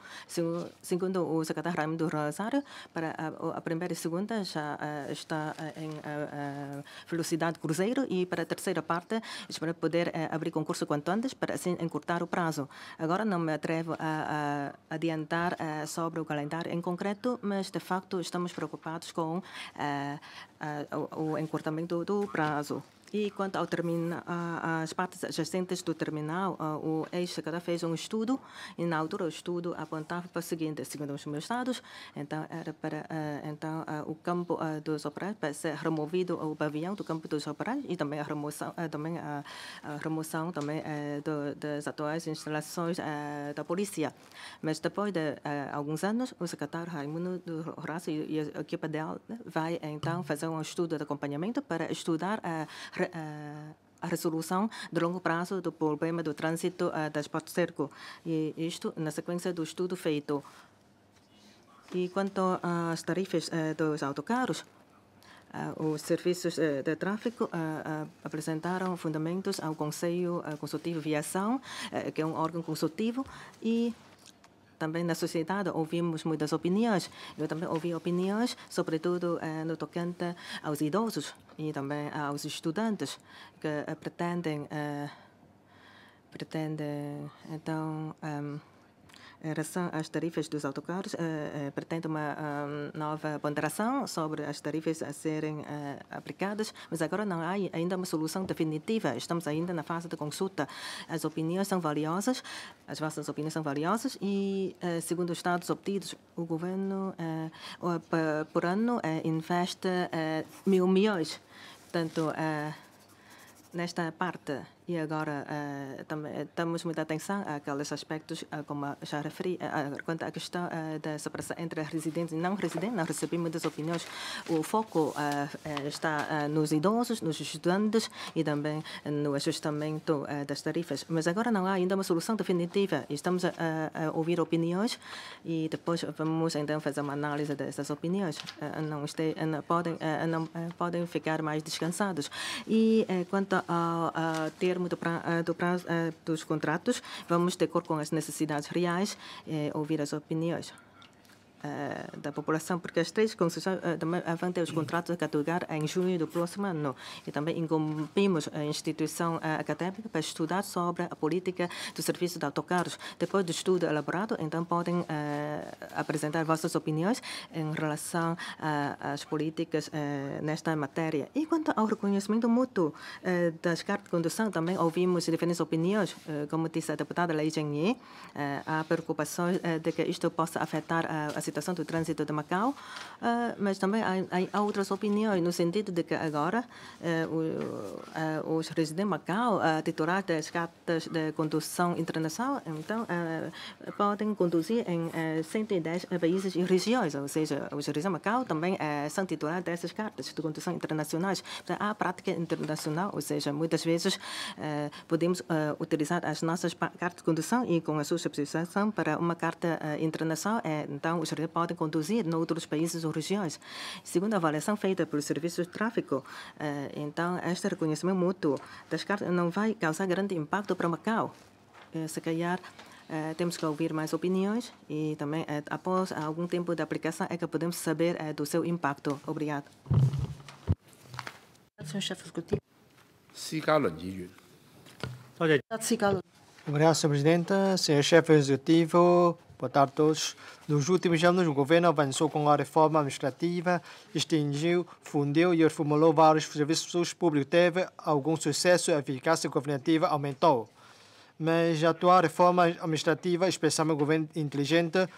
Segundo o secretário Raimundo Rosário, para a primeira e segunda já está em velocidade cruzeiro e para a terceira parte espero poder abrir concurso quanto antes para assim encurtar o prazo. Agora não me atrevo a adiantar sobre o calendário em concreto, mas de facto estamos preocupados com o encurtamento do prazo. E quanto ao as partes adjacentes do terminal, o ex-secretário fez um estudo e na altura o estudo apontava para o seguinte: segundo os meus dados, então era para o campo dos operários para ser removido o pavilhão do campo dos operários e também a remoção das atuais instalações da polícia. Mas depois de alguns anos, o secretário Raimundo Horácio e a equipa dela vai então fazer um estudo de acompanhamento para estudar a resolução de longo prazo do problema do trânsito das portas cerco. E isto na sequência do estudo feito. E quanto às tarifas dos autocarros, os serviços de tráfego apresentaram fundamentos ao Conselho Consultivo de Viação, que é um órgão consultivo, e também na sociedade ouvimos muitas opiniões. Eu também ouvi opiniões, sobretudo no tocante aos idosos e também aos estudantes que pretendem então, em relação às tarifas dos autocarros, pretende uma nova ponderação sobre as tarifas a serem aplicadas, mas agora não há ainda uma solução definitiva. Estamos ainda na fase de consulta. As opiniões são valiosas, as vossas opiniões são valiosas e, segundo os dados obtidos, o governo, por ano, investe 1.000 milhões. Portanto, nesta parte, e agora também damos muita atenção àqueles aspectos, como já referi, quanto à questão da separação entre residentes e não residentes. Não recebi muitas opiniões. O foco está nos idosos, nos estudantes e também no ajustamento das tarifas. Mas agora não há ainda uma solução definitiva. Estamos a ouvir opiniões e depois vamos então fazer uma análise dessas opiniões. Não podem ficar mais descansados. E quanto ao termo do prazo dos contratos, vamos de acordo com as necessidades reais, ouvir as opiniões da população, porque as três concessões também vão ter os contratos a caducar em junho do próximo ano. E também incumbimos a instituição académica para estudar sobre a política do serviço de autocarros. Depois do estudo elaborado, então podem apresentar vossas opiniões em relação às políticas nesta matéria. E quanto ao reconhecimento mútuo das cartas de condução, também ouvimos diferentes opiniões. Como disse a deputada Lei Zhengyi, há preocupações de que isto possa afetar a situação do trânsito de Macau, mas também há outras opiniões, no sentido de que agora os residentes de Macau, titulares das cartas de condução internacional, então podem conduzir em 110 países e regiões, ou seja, os residentes de Macau também são titulares dessas cartas de condução internacionais. Então, há prática internacional, ou seja, muitas vezes podemos utilizar as nossas cartas de condução e com a sua substituição para uma carta internacional, então os podem conduzir em outros países ou regiões. Segundo a avaliação feita pelos serviços de tráfego, então, este reconhecimento mútuo das cartas não vai causar grande impacto para Macau. Se calhar, temos que ouvir mais opiniões e também, após algum tempo de aplicação, é que podemos saber do seu impacto. Obrigado. Senhor chefe executivo. Obrigado, Sr. Presidente. Senhor chefe executivo, boa tarde a todos. Nos últimos anos, o governo avançou com a reforma administrativa, extinguiu, fundiu e reformulou vários serviços públicos. Teve algum sucesso e a eficácia governativa aumentou. Mas a atual reforma administrativa, especialmente o governo inteligente,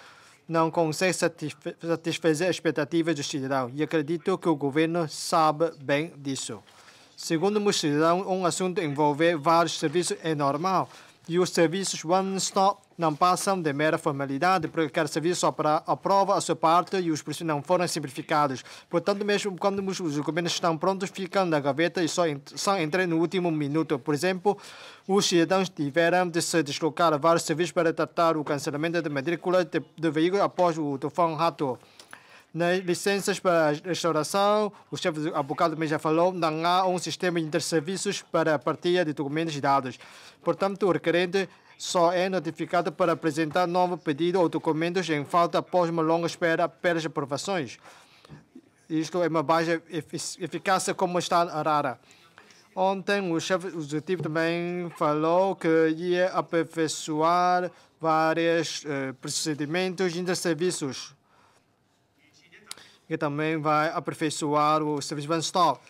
não consegue satisfazer as expectativas dos cidadãos. E acredito que o governo sabe bem disso. Segundo os cidadãos, um assunto envolver vários serviços é normal. E os serviços one-stop não passam de mera formalidade, porque cada serviço aprova a sua parte e os processos não foram simplificados. Portanto, mesmo quando os documentos estão prontos, ficam na gaveta e só entram no último minuto. Por exemplo, os cidadãos tiveram de se deslocar a vários serviços para tratar o cancelamento de matrícula de veículo após o tufão Hato. Nas licenças para restauração, o chefe do advogado também já falou, não há um sistema de interserviços para a partilha de documentos e dados. Portanto, o requerente só é notificado para apresentar novo pedido ou documentos em falta após uma longa espera pelas aprovações. Isto é uma baixa eficácia como está a rara. Ontem, o chefe executivo também falou que ia aperfeiçoar vários procedimentos de interserviços. E também vai aperfeiçoar o serviço one-stop.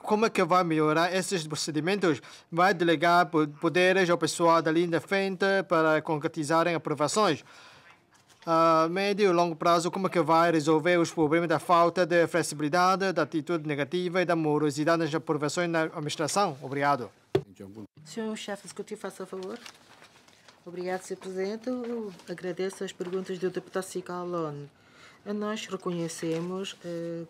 como é que vai melhorar esses procedimentos? Vai delegar poderes ao pessoal da linha de frente para concretizarem aprovações? A médio e longo prazo, como é que vai resolver os problemas da falta de flexibilidade, da atitude negativa e da morosidade nas aprovações na administração? Obrigado. Senhor chefe executivo, faça favor. Obrigado, Sr. Presidente. Eu agradeço as perguntas do deputado Sicalon. Nós reconhecemos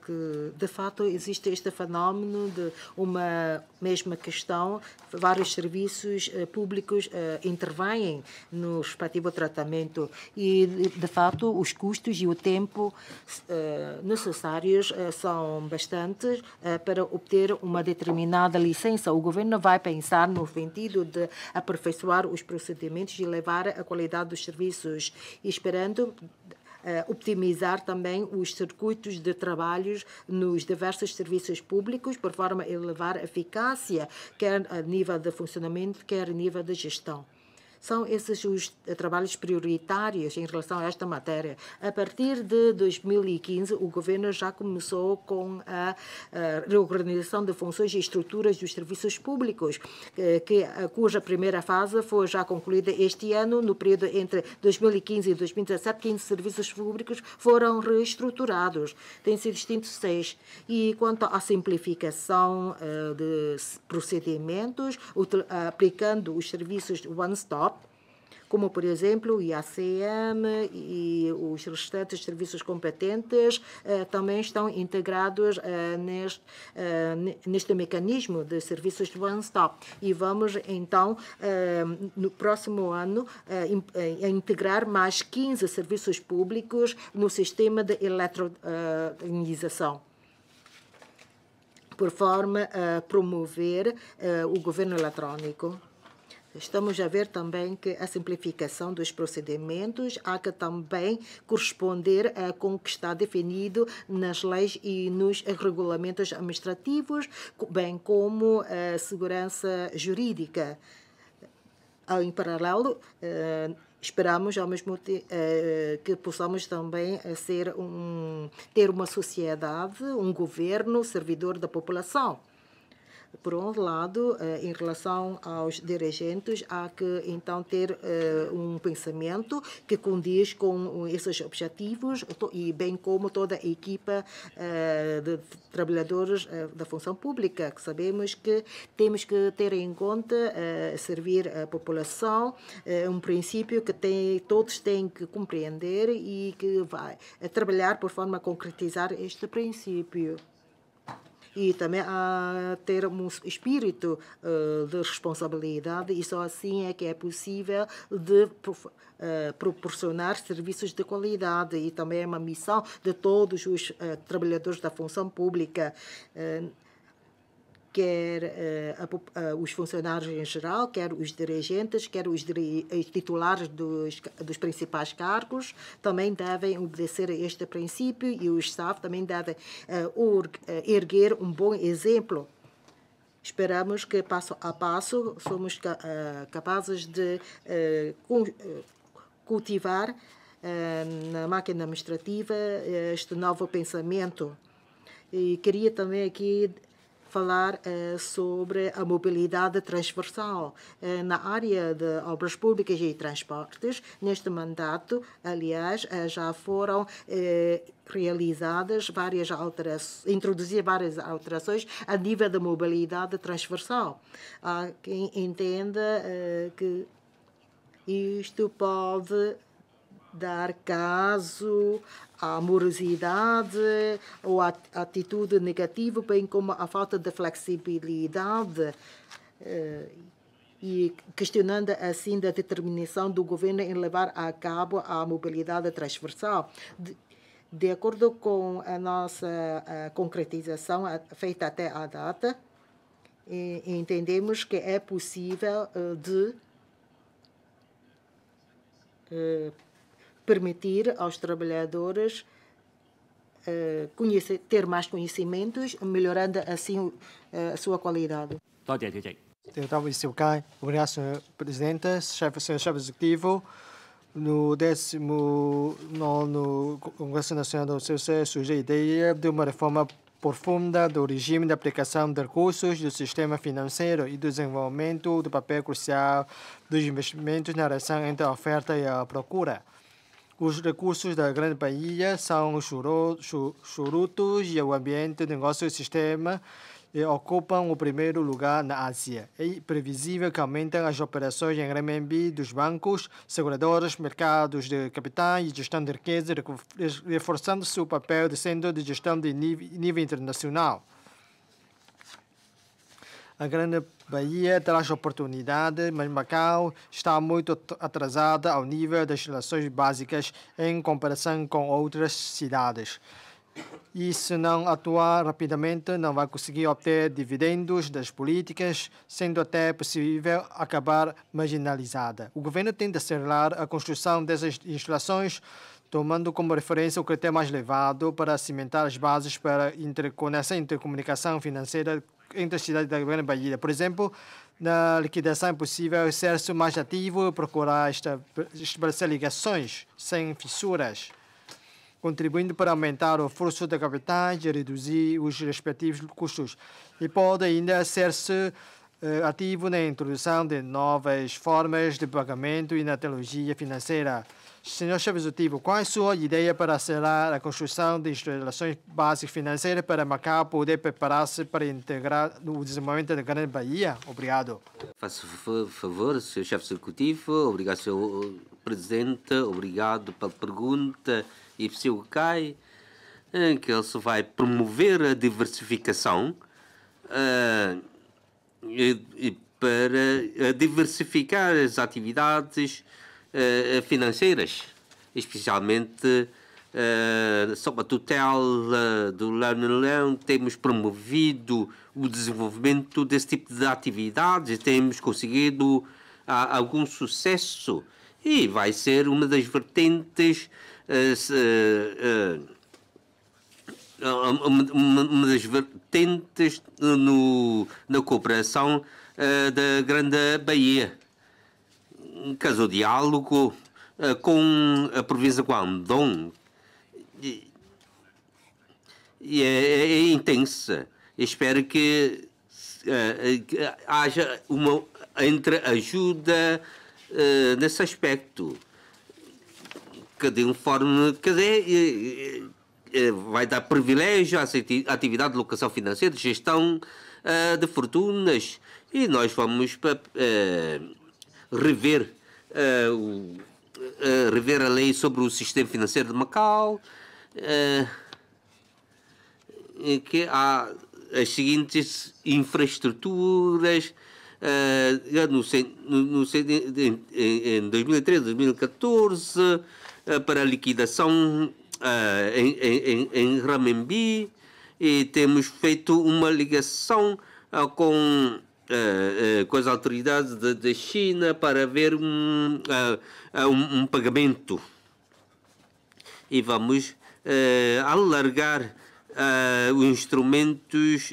que, de fato, existe este fenómeno de uma mesma questão. Vários serviços públicos intervêm no respectivo tratamento e, de fato, os custos e o tempo necessários são bastantes para obter uma determinada licença. O governo vai pensar no sentido de aperfeiçoar os procedimentos e elevar a qualidade dos serviços, esperando optimizar também os circuitos de trabalhos nos diversos serviços públicos, por forma a elevar a eficácia, quer a nível de funcionamento, quer a nível de gestão. São esses os trabalhos prioritários em relação a esta matéria. A partir de 2015, o governo já começou com a reorganização de funções e estruturas dos serviços públicos, cuja primeira fase foi já concluída este ano. No período entre 2015 e 2017, 15 serviços públicos foram reestruturados. Têm sido extintos 6. E quanto à simplificação de procedimentos, aplicando os serviços one-stop, como, por exemplo, o IACM e os restantes serviços competentes também estão integrados neste mecanismo de serviços one-stop. E vamos, então, no próximo ano, integrar mais 15 serviços públicos no sistema de eletronização, por forma a promover o governo eletrônico. Estamos a ver também que a simplificação dos procedimentos há que também corresponder com o que está definido nas leis e nos regulamentos administrativos, bem como a segurança jurídica. Em paralelo, esperamos ao mesmo tempo que possamos também ter uma sociedade, um governo servidor da população. Por um lado, em relação aos dirigentes, há que então ter um pensamento que condiz com esses objetivos e bem como toda a equipa de trabalhadores da função pública, que sabemos que temos que ter em conta servir a população, um princípio que todos têm que compreender e que vai trabalhar por forma a concretizar este princípio. E também a ter um espírito de responsabilidade, e só assim é que é possível de proporcionar serviços de qualidade. E também é uma missão de todos os trabalhadores da função pública, quer os funcionários em geral, quer os dirigentes, quer os titulares dos principais cargos, também devem obedecer a este princípio, e o staff também deve erguer um bom exemplo. Esperamos que, passo a passo, somos capazes de cultivar na máquina administrativa este novo pensamento. E queria também aqui falar sobre a mobilidade transversal na área de obras públicas e transportes. Neste mandato, aliás, já foram realizadas introduzidas várias alterações a nível da mobilidade transversal. Há quem entenda que isto pode dar caso à morosidade ou à atitude negativa, bem como à falta de flexibilidade, e questionando assim da determinação do governo em levar a cabo a mobilidade transversal. De acordo com a nossa concretização feita até à data, entendemos que é possível permitir aos trabalhadores ter mais conhecimentos, melhorando assim a sua qualidade. Deputado Silcai, obrigado, Sr. Presidente, Sr. Chefe Executivo. No 19º Congresso Nacional do CC surgiu a ideia de uma reforma profunda do regime de aplicação de recursos do sistema financeiro e do desenvolvimento do papel crucial dos investimentos na relação entre a oferta e a procura. Os recursos da Grande Bahia são os charutos e o ambiente de negócio do sistema e ocupam o primeiro lugar na Ásia. É previsível que aumentem as operações em renminbi dos bancos, seguradoras, mercados de capitais e gestão de riqueza, reforçando seu papel de centro de gestão de nível internacional. A Grande Bahia traz oportunidades, mas Macau está muito atrasada ao nível das relações básicas em comparação com outras cidades. E se não atuar rapidamente, não vai conseguir obter dividendos das políticas, sendo até possível acabar marginalizada. O governo tem de acelerar a construção dessas instalações, tomando como referência o critério mais elevado para cimentar as bases para essa intercomunicação financeira entre as cidades da Grande Bahia. Por exemplo, na liquidação é possível ser mais ativo e procurar estabelecer ligações sem fissuras, contribuindo para aumentar o fluxo de capitais e reduzir os respectivos custos. E pode ainda ser-se ativo na introdução de novas formas de pagamento e na tecnologia financeira. Senhor chefe executivo, qual é a sua ideia para acelerar a construção de instalações básicas financeiras para Macau poder preparar-se para integrar o desenvolvimento da Grande Bahia? Obrigado. Faça favor, senhor chefe executivo. Obrigado, senhor presidente. Obrigado pela pergunta. E se o CAI, que ele se vai promover a diversificação para diversificar as atividades financeiras, especialmente sob a tutela do Leão, temos promovido o desenvolvimento desse tipo de atividades e temos conseguido algum sucesso e vai ser uma das vertentes uma das vertentes na cooperação da Grande Bahia. Caso o diálogo com a província de Guangdong é intensa. Espero que haja uma entreajuda nesse aspecto. De uma forma, quer dizer, vai dar privilégio à atividade de locação financeira, de gestão de fortunas, e nós vamos rever a lei sobre o sistema financeiro de Macau, que há as seguintes infraestruturas em 2013, 2014, para liquidação em renminbi, e temos feito uma ligação com as autoridades da China para ver um pagamento, e vamos alargar os instrumentos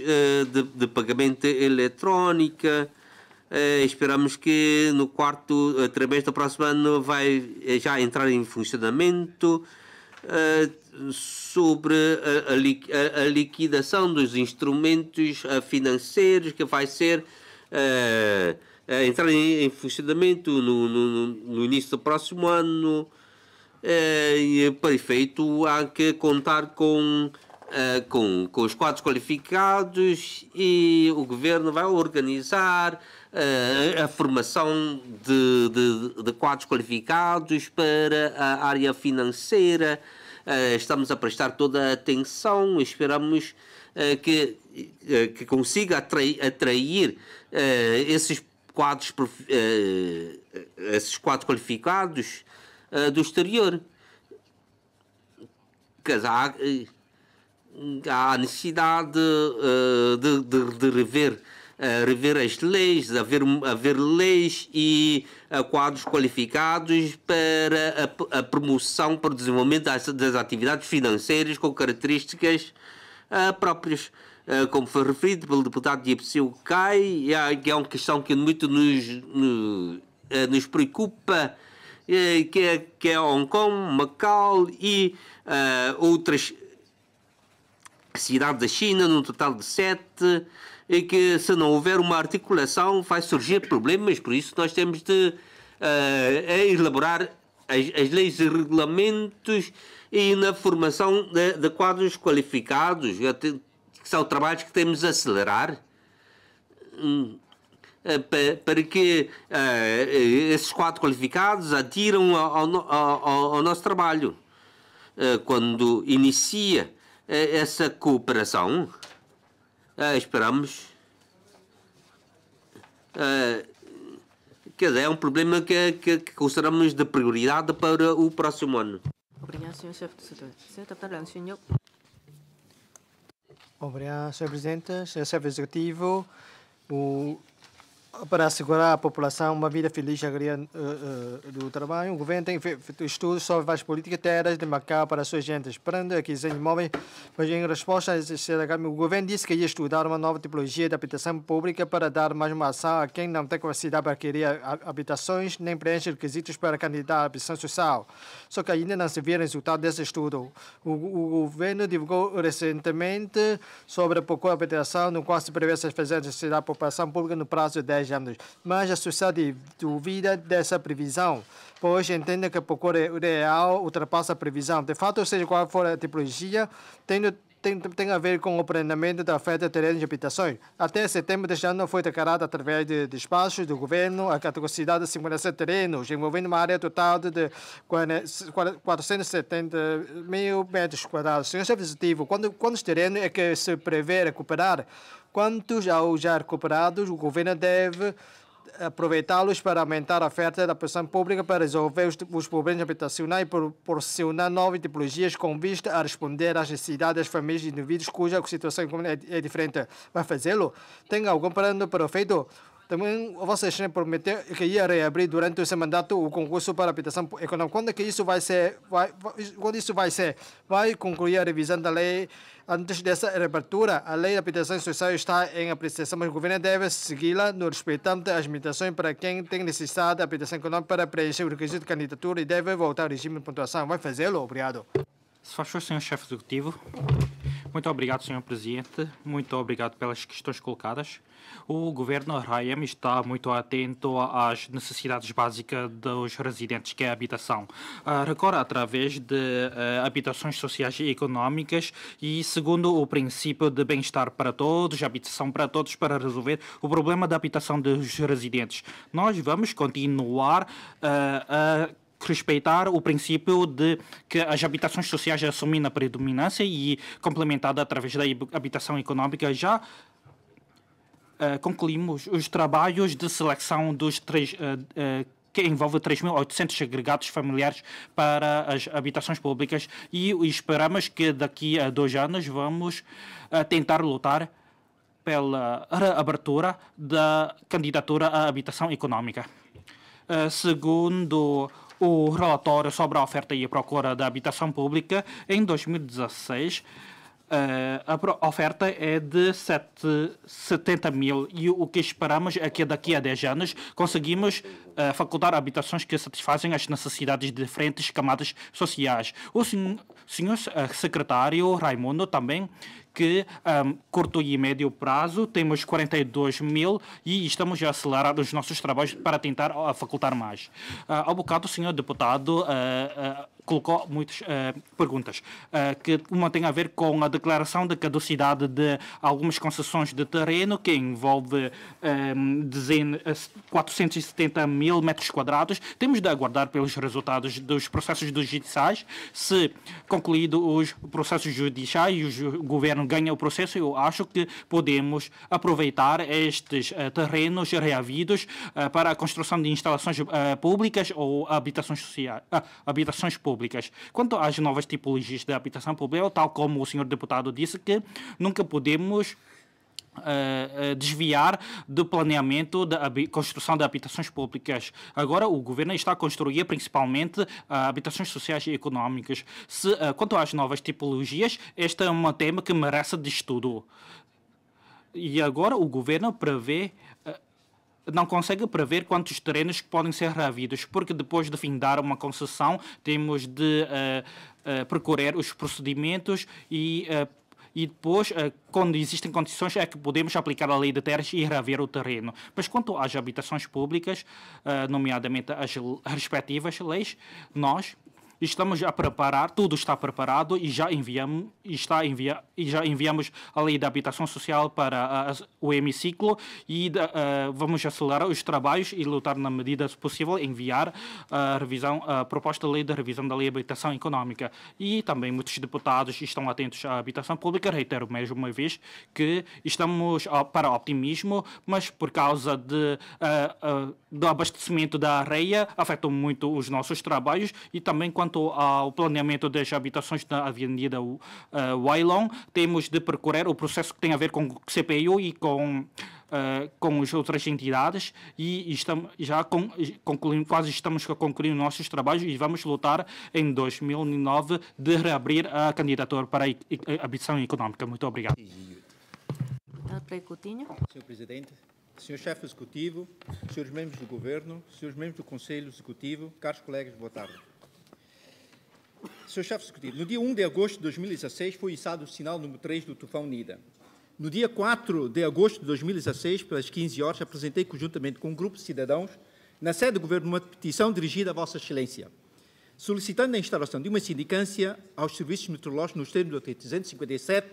de pagamento eletrónica. Esperamos que no quarto trimestre do próximo ano vai já entrar em funcionamento sobre a liquidação dos instrumentos financeiros, que vai ser entrar em funcionamento no início do próximo ano. E para efeito há que contar com os quadros qualificados, e o governo vai organizar a formação de quadros qualificados para a área financeira. Estamos a prestar toda a atenção, esperamos que consiga atrair esses quadros qualificados do exterior. Há necessidade de rever as leis, haver leis e quadros qualificados para a promoção, para o desenvolvimento das atividades financeiras com características próprias. Como foi referido pelo deputado Yepseu Kai, que é uma questão que muito nos preocupa, que é Hong Kong, Macau e outras cidade da China, num total de 7, e que se não houver uma articulação vai surgir problemas, por isso nós temos de elaborar as leis e regulamentos e na formação de quadros qualificados, que são trabalhos que temos de acelerar para que esses quadros qualificados atiram ao nosso trabalho. Quando inicia essa cooperação, esperamos que é um problema que consideramos de prioridade para o próximo ano. Obrigado, senhor chefe do setor. Senhor deputado Leão Chinhoc. Obrigado, senhor presidente, senhor chefe executivo. Para assegurar à população uma vida feliz e alegria do trabalho, o governo tem feito estudos sobre várias políticas terras de Macau para as suas gentes. Perante a aquisição de imóveis, mas em resposta o governo disse que ia estudar uma nova tipologia de habitação pública para dar mais uma ação a quem não tem capacidade para adquirir habitações nem preenche requisitos para candidatar à habitação social. Só que ainda não se viu resultado desse estudo. O governo divulgou recentemente sobre a procura de habitação, no qual se prevê satisfazer a necessidade da população pública no prazo de 10 anos. Mas a sociedade duvida dessa previsão, pois entende que a procura real ultrapassa a previsão. De fato, seja qual for a tipologia, tem a ver com o planeamento da oferta de terrenos de habitações. Até setembro deste ano foi declarada através de despachos do governo a caducidade de 57 terrenos, envolvendo uma área total de 470 mil metros quadrados. Senhor chefe executivo, quantos terrenos é que se prevê recuperar? Quantos já recuperados o governo deve aproveitá-los para aumentar a oferta da habitação pública para resolver os problemas habitacionais e proporcionar novas tipologias com vista a responder às necessidades das famílias e indivíduos cuja situação econômica é diferente. Vai fazê-lo? Tem algum plano para o feito? Também Vossa Excelência prometeu que ia reabrir durante esse mandato o concurso para a habitação econômica. Quando é que isso vai ser? Quando isso vai ser? Vai concluir a revisão da lei antes dessa reabertura? A lei de habitação social está em apreciação, mas o governo deve segui-la no respeitante às limitações para quem tem necessidade de habitação econômica para preencher o requisito de candidatura e deve voltar ao regime de pontuação. Vai fazê-lo? Obrigado. Se faz favor, senhor chefe executivo. Muito obrigado, senhor presidente. Muito obrigado pelas questões colocadas. O governo Rayam está muito atento às necessidades básicas dos residentes, que é a habitação. Recorre através de habitações sociais e económicas e segundo o princípio de bem-estar para todos, habitação para todos, para resolver o problema da habitação dos residentes. Nós vamos continuar a respeitar o princípio de que as habitações sociais assumem a predominância e complementada através da habitação económica. Já concluímos os trabalhos de seleção dos que envolve 3.800 agregados familiares para as habitações públicas e esperamos que daqui a 2 anos vamos tentar lutar pela reabertura da candidatura à habitação económica. Segundo o relatório sobre a oferta e a procura da habitação pública, em 2016, a oferta é de 70 mil e o que esperamos é que daqui a 10 anos conseguimos facultar habitações que satisfazem as necessidades de diferentes camadas sociais. O senhor secretário Raimundo também que curto e médio prazo temos 42 mil e estamos a acelerar os nossos trabalhos para tentar facultar mais. Ao bocado, o senhor deputado colocou muitas perguntas, que uma tem a ver com a declaração de caducidade de algumas concessões de terreno, que envolve 470 mil metros quadrados. Temos de aguardar pelos resultados dos processos judiciais. Se concluído os processos judiciais e o governo ganha o processo, eu acho que podemos aproveitar estes terrenos reavidos para a construção de instalações públicas ou habitações sociais, habitações públicas. Quanto às novas tipologias de habitação pública, tal como o senhor deputado disse, que nunca podemos desviar do planeamento da construção de habitações públicas. Agora, o governo está a construir principalmente habitações sociais e económicas. Quanto às novas tipologias, este é um tema que merece de estudo. E agora o governo não consegue prever quantos terrenos podem ser reavidos, porque depois de findar uma concessão, temos de percorrer os procedimentos e e depois, quando existem condições, é que podemos aplicar a lei de terras e ir a ver o terreno. Mas quanto às habitações públicas, nomeadamente as respectivas leis, nós estamos a preparar, tudo está preparado e já enviamos a lei da habitação social para o hemiciclo e vamos acelerar os trabalhos e lutar na medida possível enviar a proposta de lei de revisão da lei de habitação económica. E também muitos deputados estão atentos à habitação pública. Reitero mais uma vez que estamos para optimismo, mas por causa do abastecimento da areia afetam muito os nossos trabalhos e também quanto ao planeamento das habitações na Avenida Wailong, temos de percorrer o processo que tem a ver com o CPIU e com as outras entidades e quase estamos a concluir os nossos trabalhos e vamos lutar em 2009 de reabrir a candidatura para a habitação económica. Muito obrigado. Senhor Presidente, Senhor Chefe Executivo, Senhores Membros do Governo, Senhores Membros do Conselho Executivo, caros colegas, boa tarde. Senhor Chefe Executivo, no dia 1 de agosto de 2016 foi içado o sinal número 3 do tufão Nida. No dia 4 de agosto de 2016, pelas 15 horas, apresentei conjuntamente com um grupo de cidadãos, na sede do Governo, uma petição dirigida a Vossa Excelência, solicitando a instalação de uma sindicância aos serviços meteorológicos nos termos do artigo 357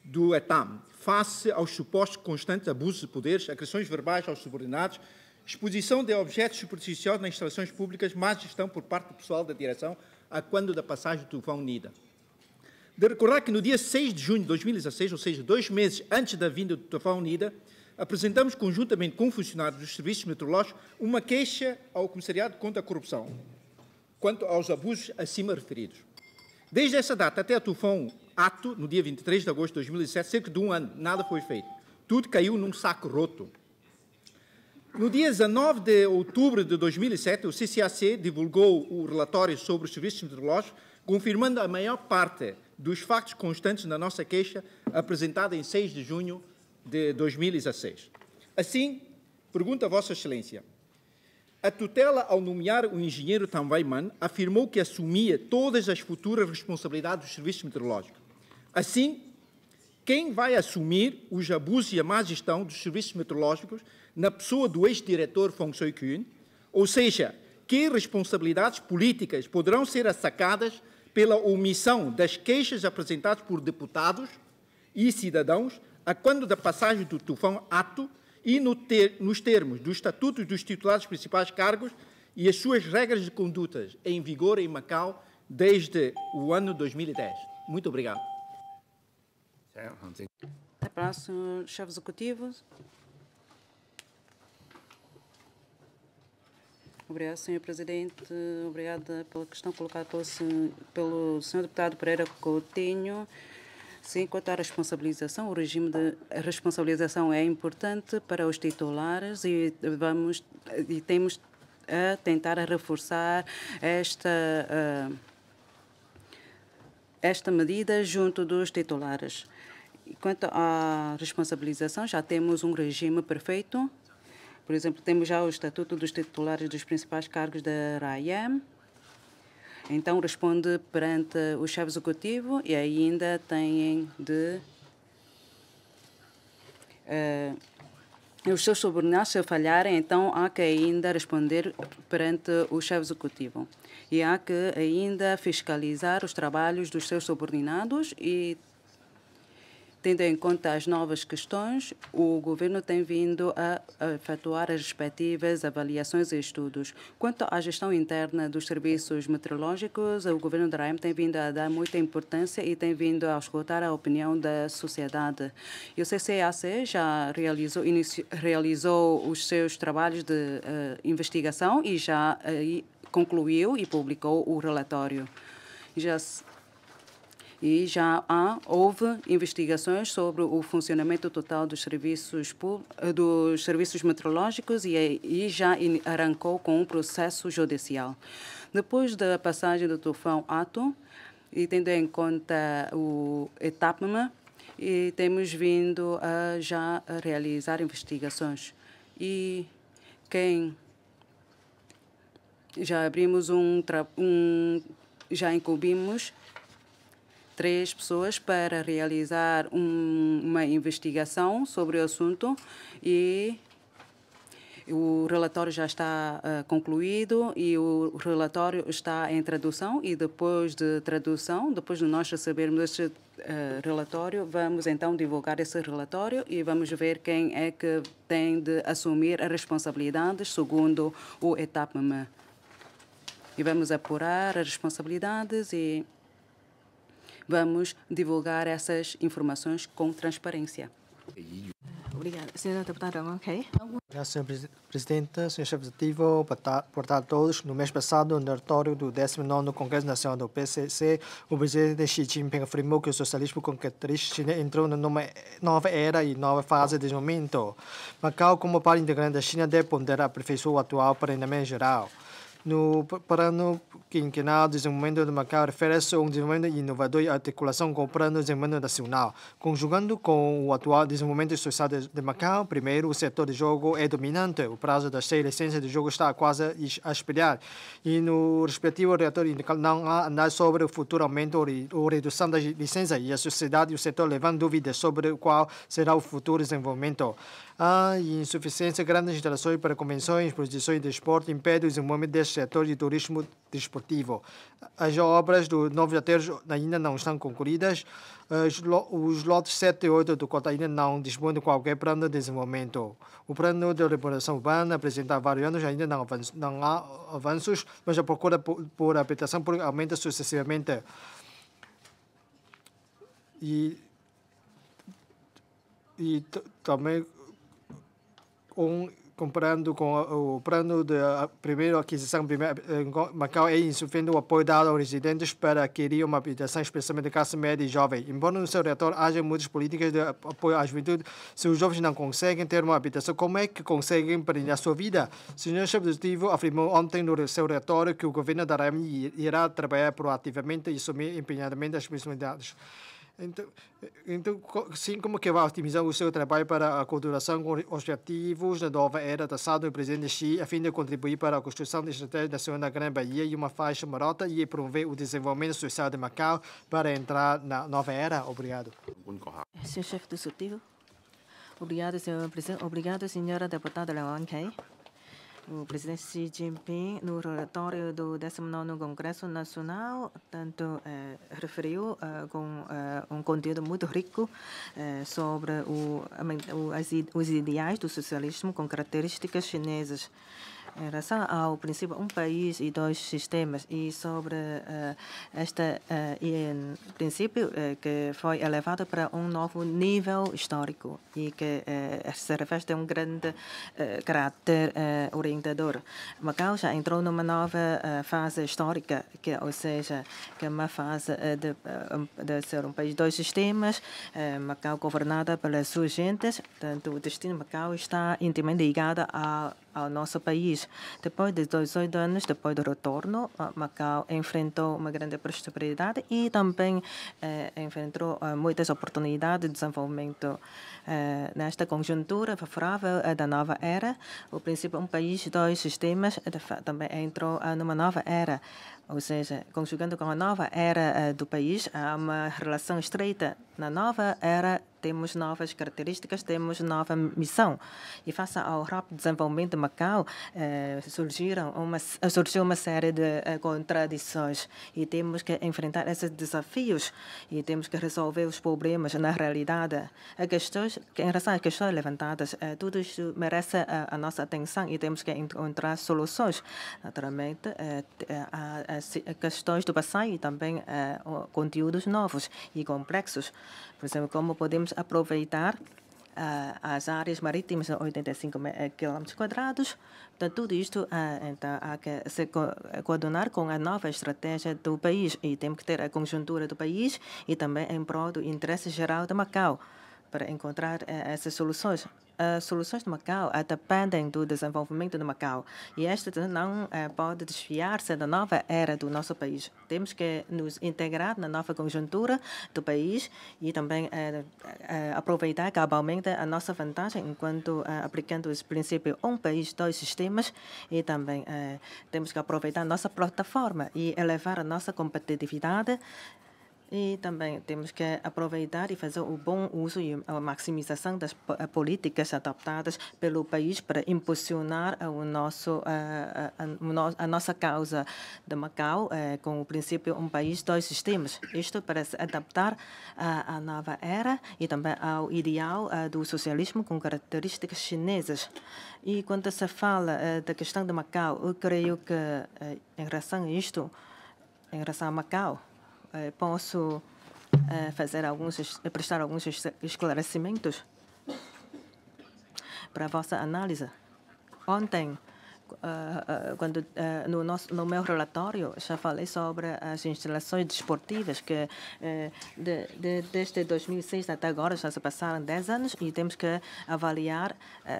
do ETAM, face aos supostos constantes abusos de poderes, agressões verbais aos subordinados, exposição de objetos supersticiosos nas instalações públicas, má gestão por parte do pessoal da direção a quando da passagem do tufão Nida. De recordar que no dia 6 de junho de 2016, ou seja, 2 meses antes da vinda do tufão Nida, apresentamos conjuntamente com funcionários dos serviços meteorológicos uma queixa ao Comissariado contra a Corrupção quanto aos abusos acima referidos. Desde essa data até o tufão Ato, no dia 23 de agosto de 2017, cerca de um ano, nada foi feito. Tudo caiu num saco roto. No dia 19 de outubro de 2007, o CCAC divulgou o relatório sobre os serviços meteorológicos, confirmando a maior parte dos factos constantes na nossa queixa, apresentada em 6 de junho de 2016. Assim, pergunto a Vossa Excelência, a tutela, ao nomear o engenheiro Tan Weiman, afirmou que assumia todas as futuras responsabilidades dos serviços meteorológicos. Assim, quem vai assumir os abusos e a má gestão dos serviços meteorológicos na pessoa do ex-diretor Fong Shui-Kun? Ou seja, que responsabilidades políticas poderão ser assacadas pela omissão das queixas apresentadas por deputados e cidadãos a quando da passagem do tufão Ato e nos termos dos estatutos dos titulares dos principais cargos e as suas regras de conduta em vigor em Macau desde o ano 2010. Muito obrigado. Abraço, chefe executivo. Obrigado, Sr. Presidente. Obrigada pela questão colocada pelo Sr. Deputado Pereira Coutinho. Sim, quanto à responsabilização, o regime de responsabilização é importante para os titulares e temos a tentar reforçar esta medida junto dos titulares. Quanto à responsabilização, já temos um regime perfeito. Por exemplo, temos já o Estatuto dos Titulares dos Principais Cargos da RAIEM. Então, responde perante o chefe executivo e ainda têm de... os seus subordinados, se falharem, então há que ainda responder perante o chefe executivo. E há que ainda fiscalizar os trabalhos dos seus subordinados e, tendo em conta as novas questões, o governo tem vindo a efetuar as respectivas avaliações e estudos. Quanto à gestão interna dos serviços meteorológicos, o governo da RAIM tem vindo a dar muita importância e tem vindo a escutar a opinião da sociedade. E o CCAC já realizou os seus trabalhos de investigação e já concluiu e publicou o relatório. Houve investigações sobre o funcionamento total dos serviços meteorológicos e já arrancou com um processo judicial. Depois da passagem do tufão Ato, e tendo em conta o ETAPMA, e temos vindo a já realizar investigações. E já abrimos já incumbimos 3 pessoas para realizar uma investigação sobre o assunto e o relatório já está concluído e o relatório está em tradução e depois de tradução, depois de nós recebermos esse relatório, vamos então divulgar esse relatório e vamos ver quem é que tem de assumir as responsabilidades segundo o ETAPM. E vamos apurar as responsabilidades e vamos divulgar essas informações com transparência. Obrigada. Senhora deputada, ok? Obrigado, Sra. Presidenta, Sr. Chefe Executivo, boa tarde a todos. No mês passado, no relatório do 19º Congresso Nacional do PCC, o presidente Xi Jinping afirmou que o socialismo com características chinesas entrou numa nova era e nova fase de desenvolvimento. Macau, como parte integrante da China, deve ponderar a aperfeiçoar o atual planeamento geral. No Plano Quinquenal de Desenvolvimento de Macau, refere-se a desenvolvimento inovador e articulação com o Plano de Desenvolvimento Nacional. Conjugando com o atual desenvolvimento social de Macau, primeiro, o setor de jogo é dominante. O prazo das 6 licenças de jogo está quase a expirar. E no respectivo relatório não há análise sobre o futuro aumento ou redução das licenças e a sociedade e o setor levam dúvidas sobre qual será o futuro desenvolvimento. Há insuficiência de grandes instalações para convenções, exposições de esporte impede o desenvolvimento deste setor de turismo desportivo. As obras do novo aterro ainda não estão concluídas. Os lotes 7 e 8 do cota ainda não dispõem de qualquer plano de desenvolvimento. O plano de reparação urbana apresenta vários anos, ainda não há avanços, mas a procura por habitação pública aumenta sucessivamente. E também comparando com o plano de primeira aquisição, Macau é insuficiente o apoio dado aos residentes para adquirir uma habitação, especialmente de classe média e jovem. Embora no seu relatório haja muitas políticas de apoio à juventude, se os jovens não conseguem ter uma habitação, como é que conseguem planear a sua vida? O senhor chefe executivo afirmou ontem no seu relatório que o governo da RAM irá trabalhar proativamente e assumir empenhadamente as responsabilidades. Então, sim, como que vai otimizar o seu trabalho para a culturação com objetivos da nova era traçada do presidente Xi, a fim de contribuir para a construção de estratégia nacional da Grande Bahia e uma faixa marota e promover o desenvolvimento social de Macau para entrar na nova era? Obrigado. Senhor chefe do executivo. Obrigado, senhor presidente. Obrigado, senhora deputada Leon Kei. O presidente Xi Jinping, no relatório do 19º Congresso Nacional, tanto referiu com um conteúdo muito rico sobre os ideais do socialismo com características chinesas. Em relação ao princípio um país e dois sistemas e sobre este princípio que foi elevado para um novo nível histórico e que se reveste um grande caráter orientador. Macau já entrou numa nova fase histórica, ou seja, que é uma fase de ser um país de dois sistemas, Macau governada pelas suas gentes, tanto o destino de Macau está intimamente ligado ao nosso país. Depois de 18 anos, depois do retorno, Macau enfrentou uma grande prosperidade e também enfrentou muitas oportunidades de desenvolvimento. Nesta conjuntura favorável da nova era, o princípio um país, dois sistemas também entrou numa nova era. Ou seja, conjugando com a nova era do país, há uma relação estreita. Na nova era, temos novas características, temos nova missão. E face ao rápido desenvolvimento de Macau, surgiu uma série de contradições. E temos que enfrentar esses desafios e temos que resolver os problemas na realidade. Em relação às questões levantadas, tudo isso merece a nossa atenção e temos que encontrar soluções. Naturalmente, questões do passado e também conteúdos novos e complexos. Por exemplo, como podemos aproveitar as áreas marítimas de 85 km². Então, tudo isto então, há que se coordenar com a nova estratégia do país e temos que ter a conjuntura do país e também em prol do interesse geral de Macau para encontrar essas soluções. As soluções de Macau dependem do desenvolvimento de Macau e esta não pode desviar-se da nova era do nosso país. Temos que nos integrar na nova conjuntura do país e também aproveitar cabalmente a nossa vantagem enquanto aplicando esse princípio um país, dois sistemas e também temos que aproveitar a nossa plataforma e elevar a nossa competitividade E também temos que aproveitar e fazer o bom uso e a maximização das políticas adoptadas pelo país para impulsionar a nossa causa de Macau com o princípio um país, dois sistemas. Isto para se adaptar à nova era e também ao ideal do socialismo com características chinesas. E quando se fala da questão de Macau, eu creio que em relação a isto, em relação a Macau, posso prestar alguns esclarecimentos para a vossa análise. Ontem, quando no meu relatório já falei sobre as instalações desportivas que desde 2006 até agora já se passaram 10 anos e temos que avaliar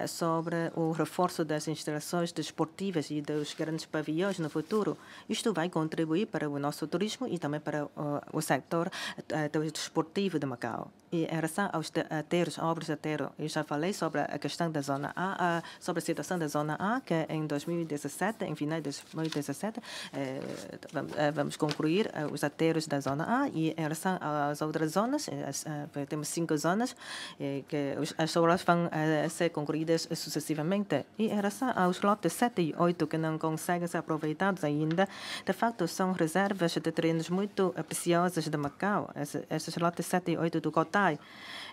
sobre o reforço das instalações desportivas e dos grandes pavilhões no futuro. Isto vai contribuir para o nosso turismo e também para o setor desportivo de Macau. E em relação aos aterros, obras de aterro, eu já falei sobre a questão da Zona A, sobre a situação da Zona A, que em 2017, em final de 2017, vamos concluir os aterros da Zona A e em relação às outras zonas, temos 5 zonas, que as obras vão ser concluídas sucessivamente. E em relação aos lotes 7 e 8 que não conseguem ser aproveitados ainda, de facto são reservas de terrenos muito preciosas de Macau, esses lotes 7 e 8 do Cotai.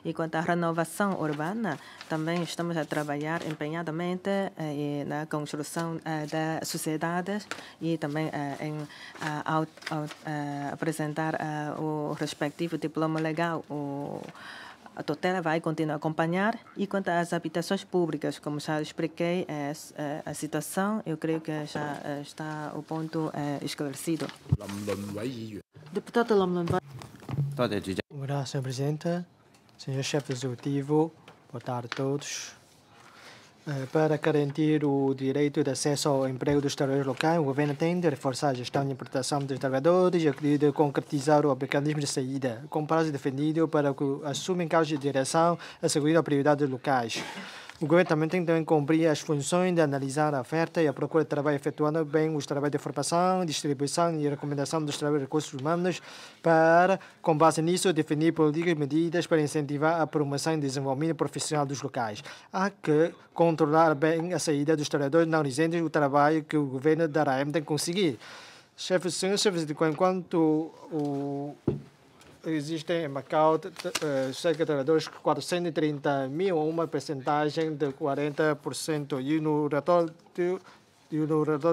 E quanto à renovação urbana, também estamos a trabalhar empenhadamente na construção das sociedades e também em apresentar o respectivo diploma legal. A tutela vai continuar a acompanhar. E quanto às habitações públicas, como já expliquei, a situação, eu creio que já está o ponto esclarecido. Deputado Lam Luan Wai. Obrigado, Sr. Presidente. Senhor Chefe Executivo, boa tarde a todos. Para garantir o direito de acesso ao emprego dos trabalhadores locais, o governo tem de reforçar a gestão e importação dos trabalhadores e de concretizar o mecanismo de saída, com prazo definido para que assumem cargos de direção, assegurando a prioridade dos locais. O governo também tem de cumprir as funções de analisar a oferta e a procura de trabalho, efetuando bem os trabalhos de formação, distribuição e recomendação dos trabalhos de recursos humanos para, com base nisso, definir políticas e medidas para incentivar a promoção e desenvolvimento profissional dos locais. Há que controlar bem a saída dos trabalhadores não residentes e o trabalho que o governo dará tem que conseguir. Senhor chefe, enquanto existem em Macau cerca de trabalhadores 430 mil, uma percentagem de 40%. E no relatório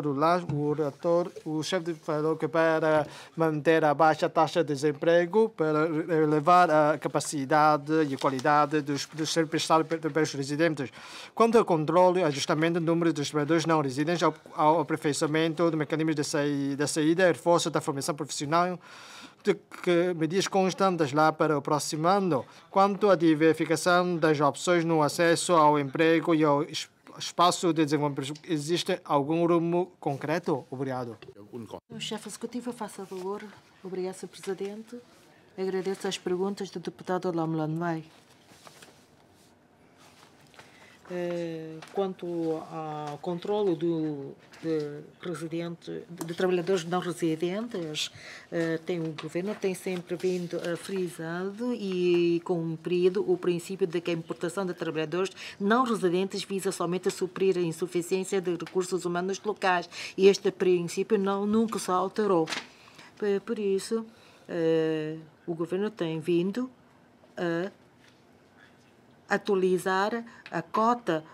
do LAS, o chefe falou que para manter a baixa taxa de desemprego, para elevar a capacidade e a qualidade dos serviços prestados pelos residentes. Quanto ao controle e ajustamento do número de trabalhadores não residentes, ao aperfeiçoamento do mecanismo de saída e reforço da formação profissional, de que medidas constantes lá para o próximo ano. Quanto à diversificação das opções no acesso ao emprego e ao espaço de desenvolvimento, existe algum rumo concreto? Obrigado. O chefe executivo, faça favor. Obrigado, Sr. Presidente. Agradeço as perguntas do deputado Lam Luan Wai. Quanto ao controle de trabalhadores não residentes, o governo tem sempre vindo frisado e cumprido o princípio de que a importação de trabalhadores não residentes visa somente suprir a insuficiência de recursos humanos locais e este princípio nunca se alterou. Por isso, o governo tem vindo a atualizar a cota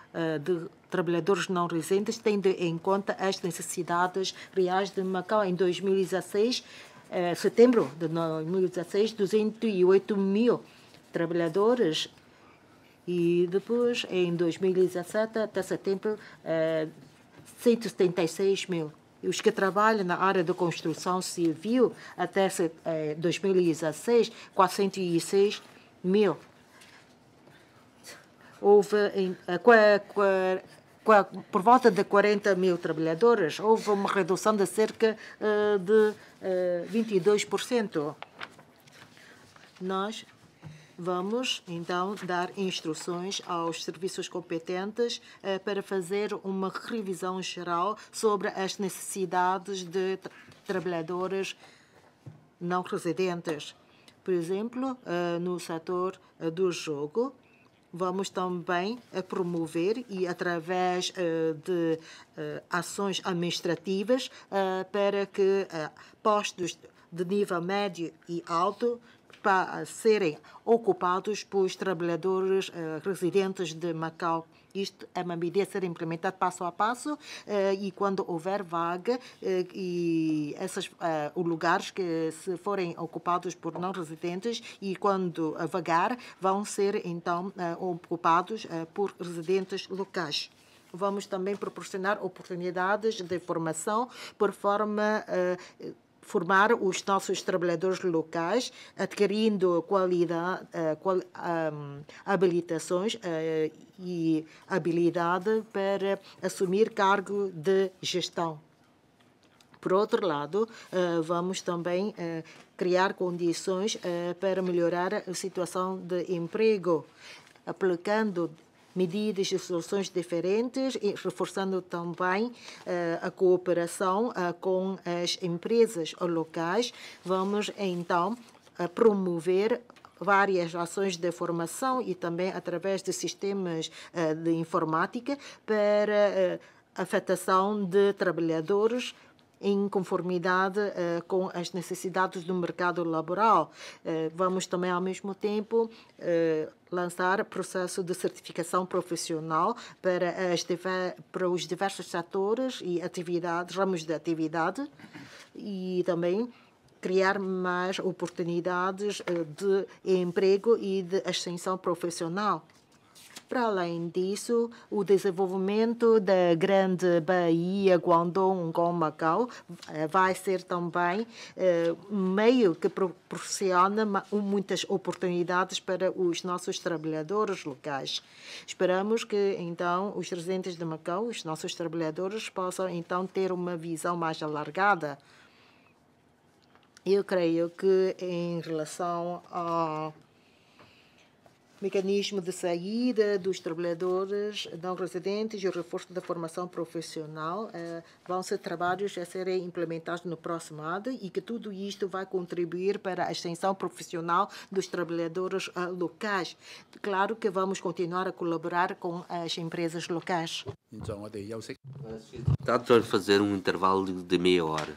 de trabalhadores não residentes, tendo em conta as necessidades reais de Macau. Em 2016, setembro de 2016, 208 mil trabalhadores e depois, em 2017, até setembro, 176 mil. E os que trabalham na área da construção civil, até 2016, 406 mil. Houve, por volta de 40 mil trabalhadores, houve uma redução de cerca de 22%. Nós vamos, então, dar instruções aos serviços competentes para fazer uma revisão geral sobre as necessidades de trabalhadores não residentes. Por exemplo, no setor do jogo, vamos também promover e através de ações administrativas para que postos de nível médio e alto para serem ocupados por trabalhadores residentes de Macau. Isto é uma medida a ser implementada passo a passo e quando houver vaga e os lugares que se forem ocupados por não residentes e quando vagar vão ser então ocupados por residentes locais. Vamos também proporcionar oportunidades de formação por forma formar os nossos trabalhadores locais, adquirindo habilitações e habilidade para assumir cargo de gestão. Por outro lado, vamos também criar condições para melhorar a situação de emprego, aplicando medidas e soluções diferentes e reforçando também a cooperação com as empresas locais. Vamos, então, promover várias ações de formação e também através de sistemas de informática para a afetação de trabalhadores em conformidade com as necessidades do mercado laboral. Vamos também, ao mesmo tempo, lançar processo de certificação profissional para os diversos setores e atividades, ramos de atividade e também criar mais oportunidades de emprego e de ascensão profissional. Para além disso, o desenvolvimento da Grande Baía, Guangdong, com Macau, vai ser também um meio que proporciona muitas oportunidades para os nossos trabalhadores locais. Esperamos que, então, os residentes de Macau, os nossos trabalhadores, possam, então, ter uma visão mais alargada. Eu creio que, em relação ao mecanismo de saída dos trabalhadores não residentes e o reforço da formação profissional vão ser trabalhos a serem implementados no próximo ano e que tudo isto vai contribuir para a extensão profissional dos trabalhadores locais. Claro que vamos continuar a colaborar com as empresas locais. Está a fazer um intervalo de meia hora.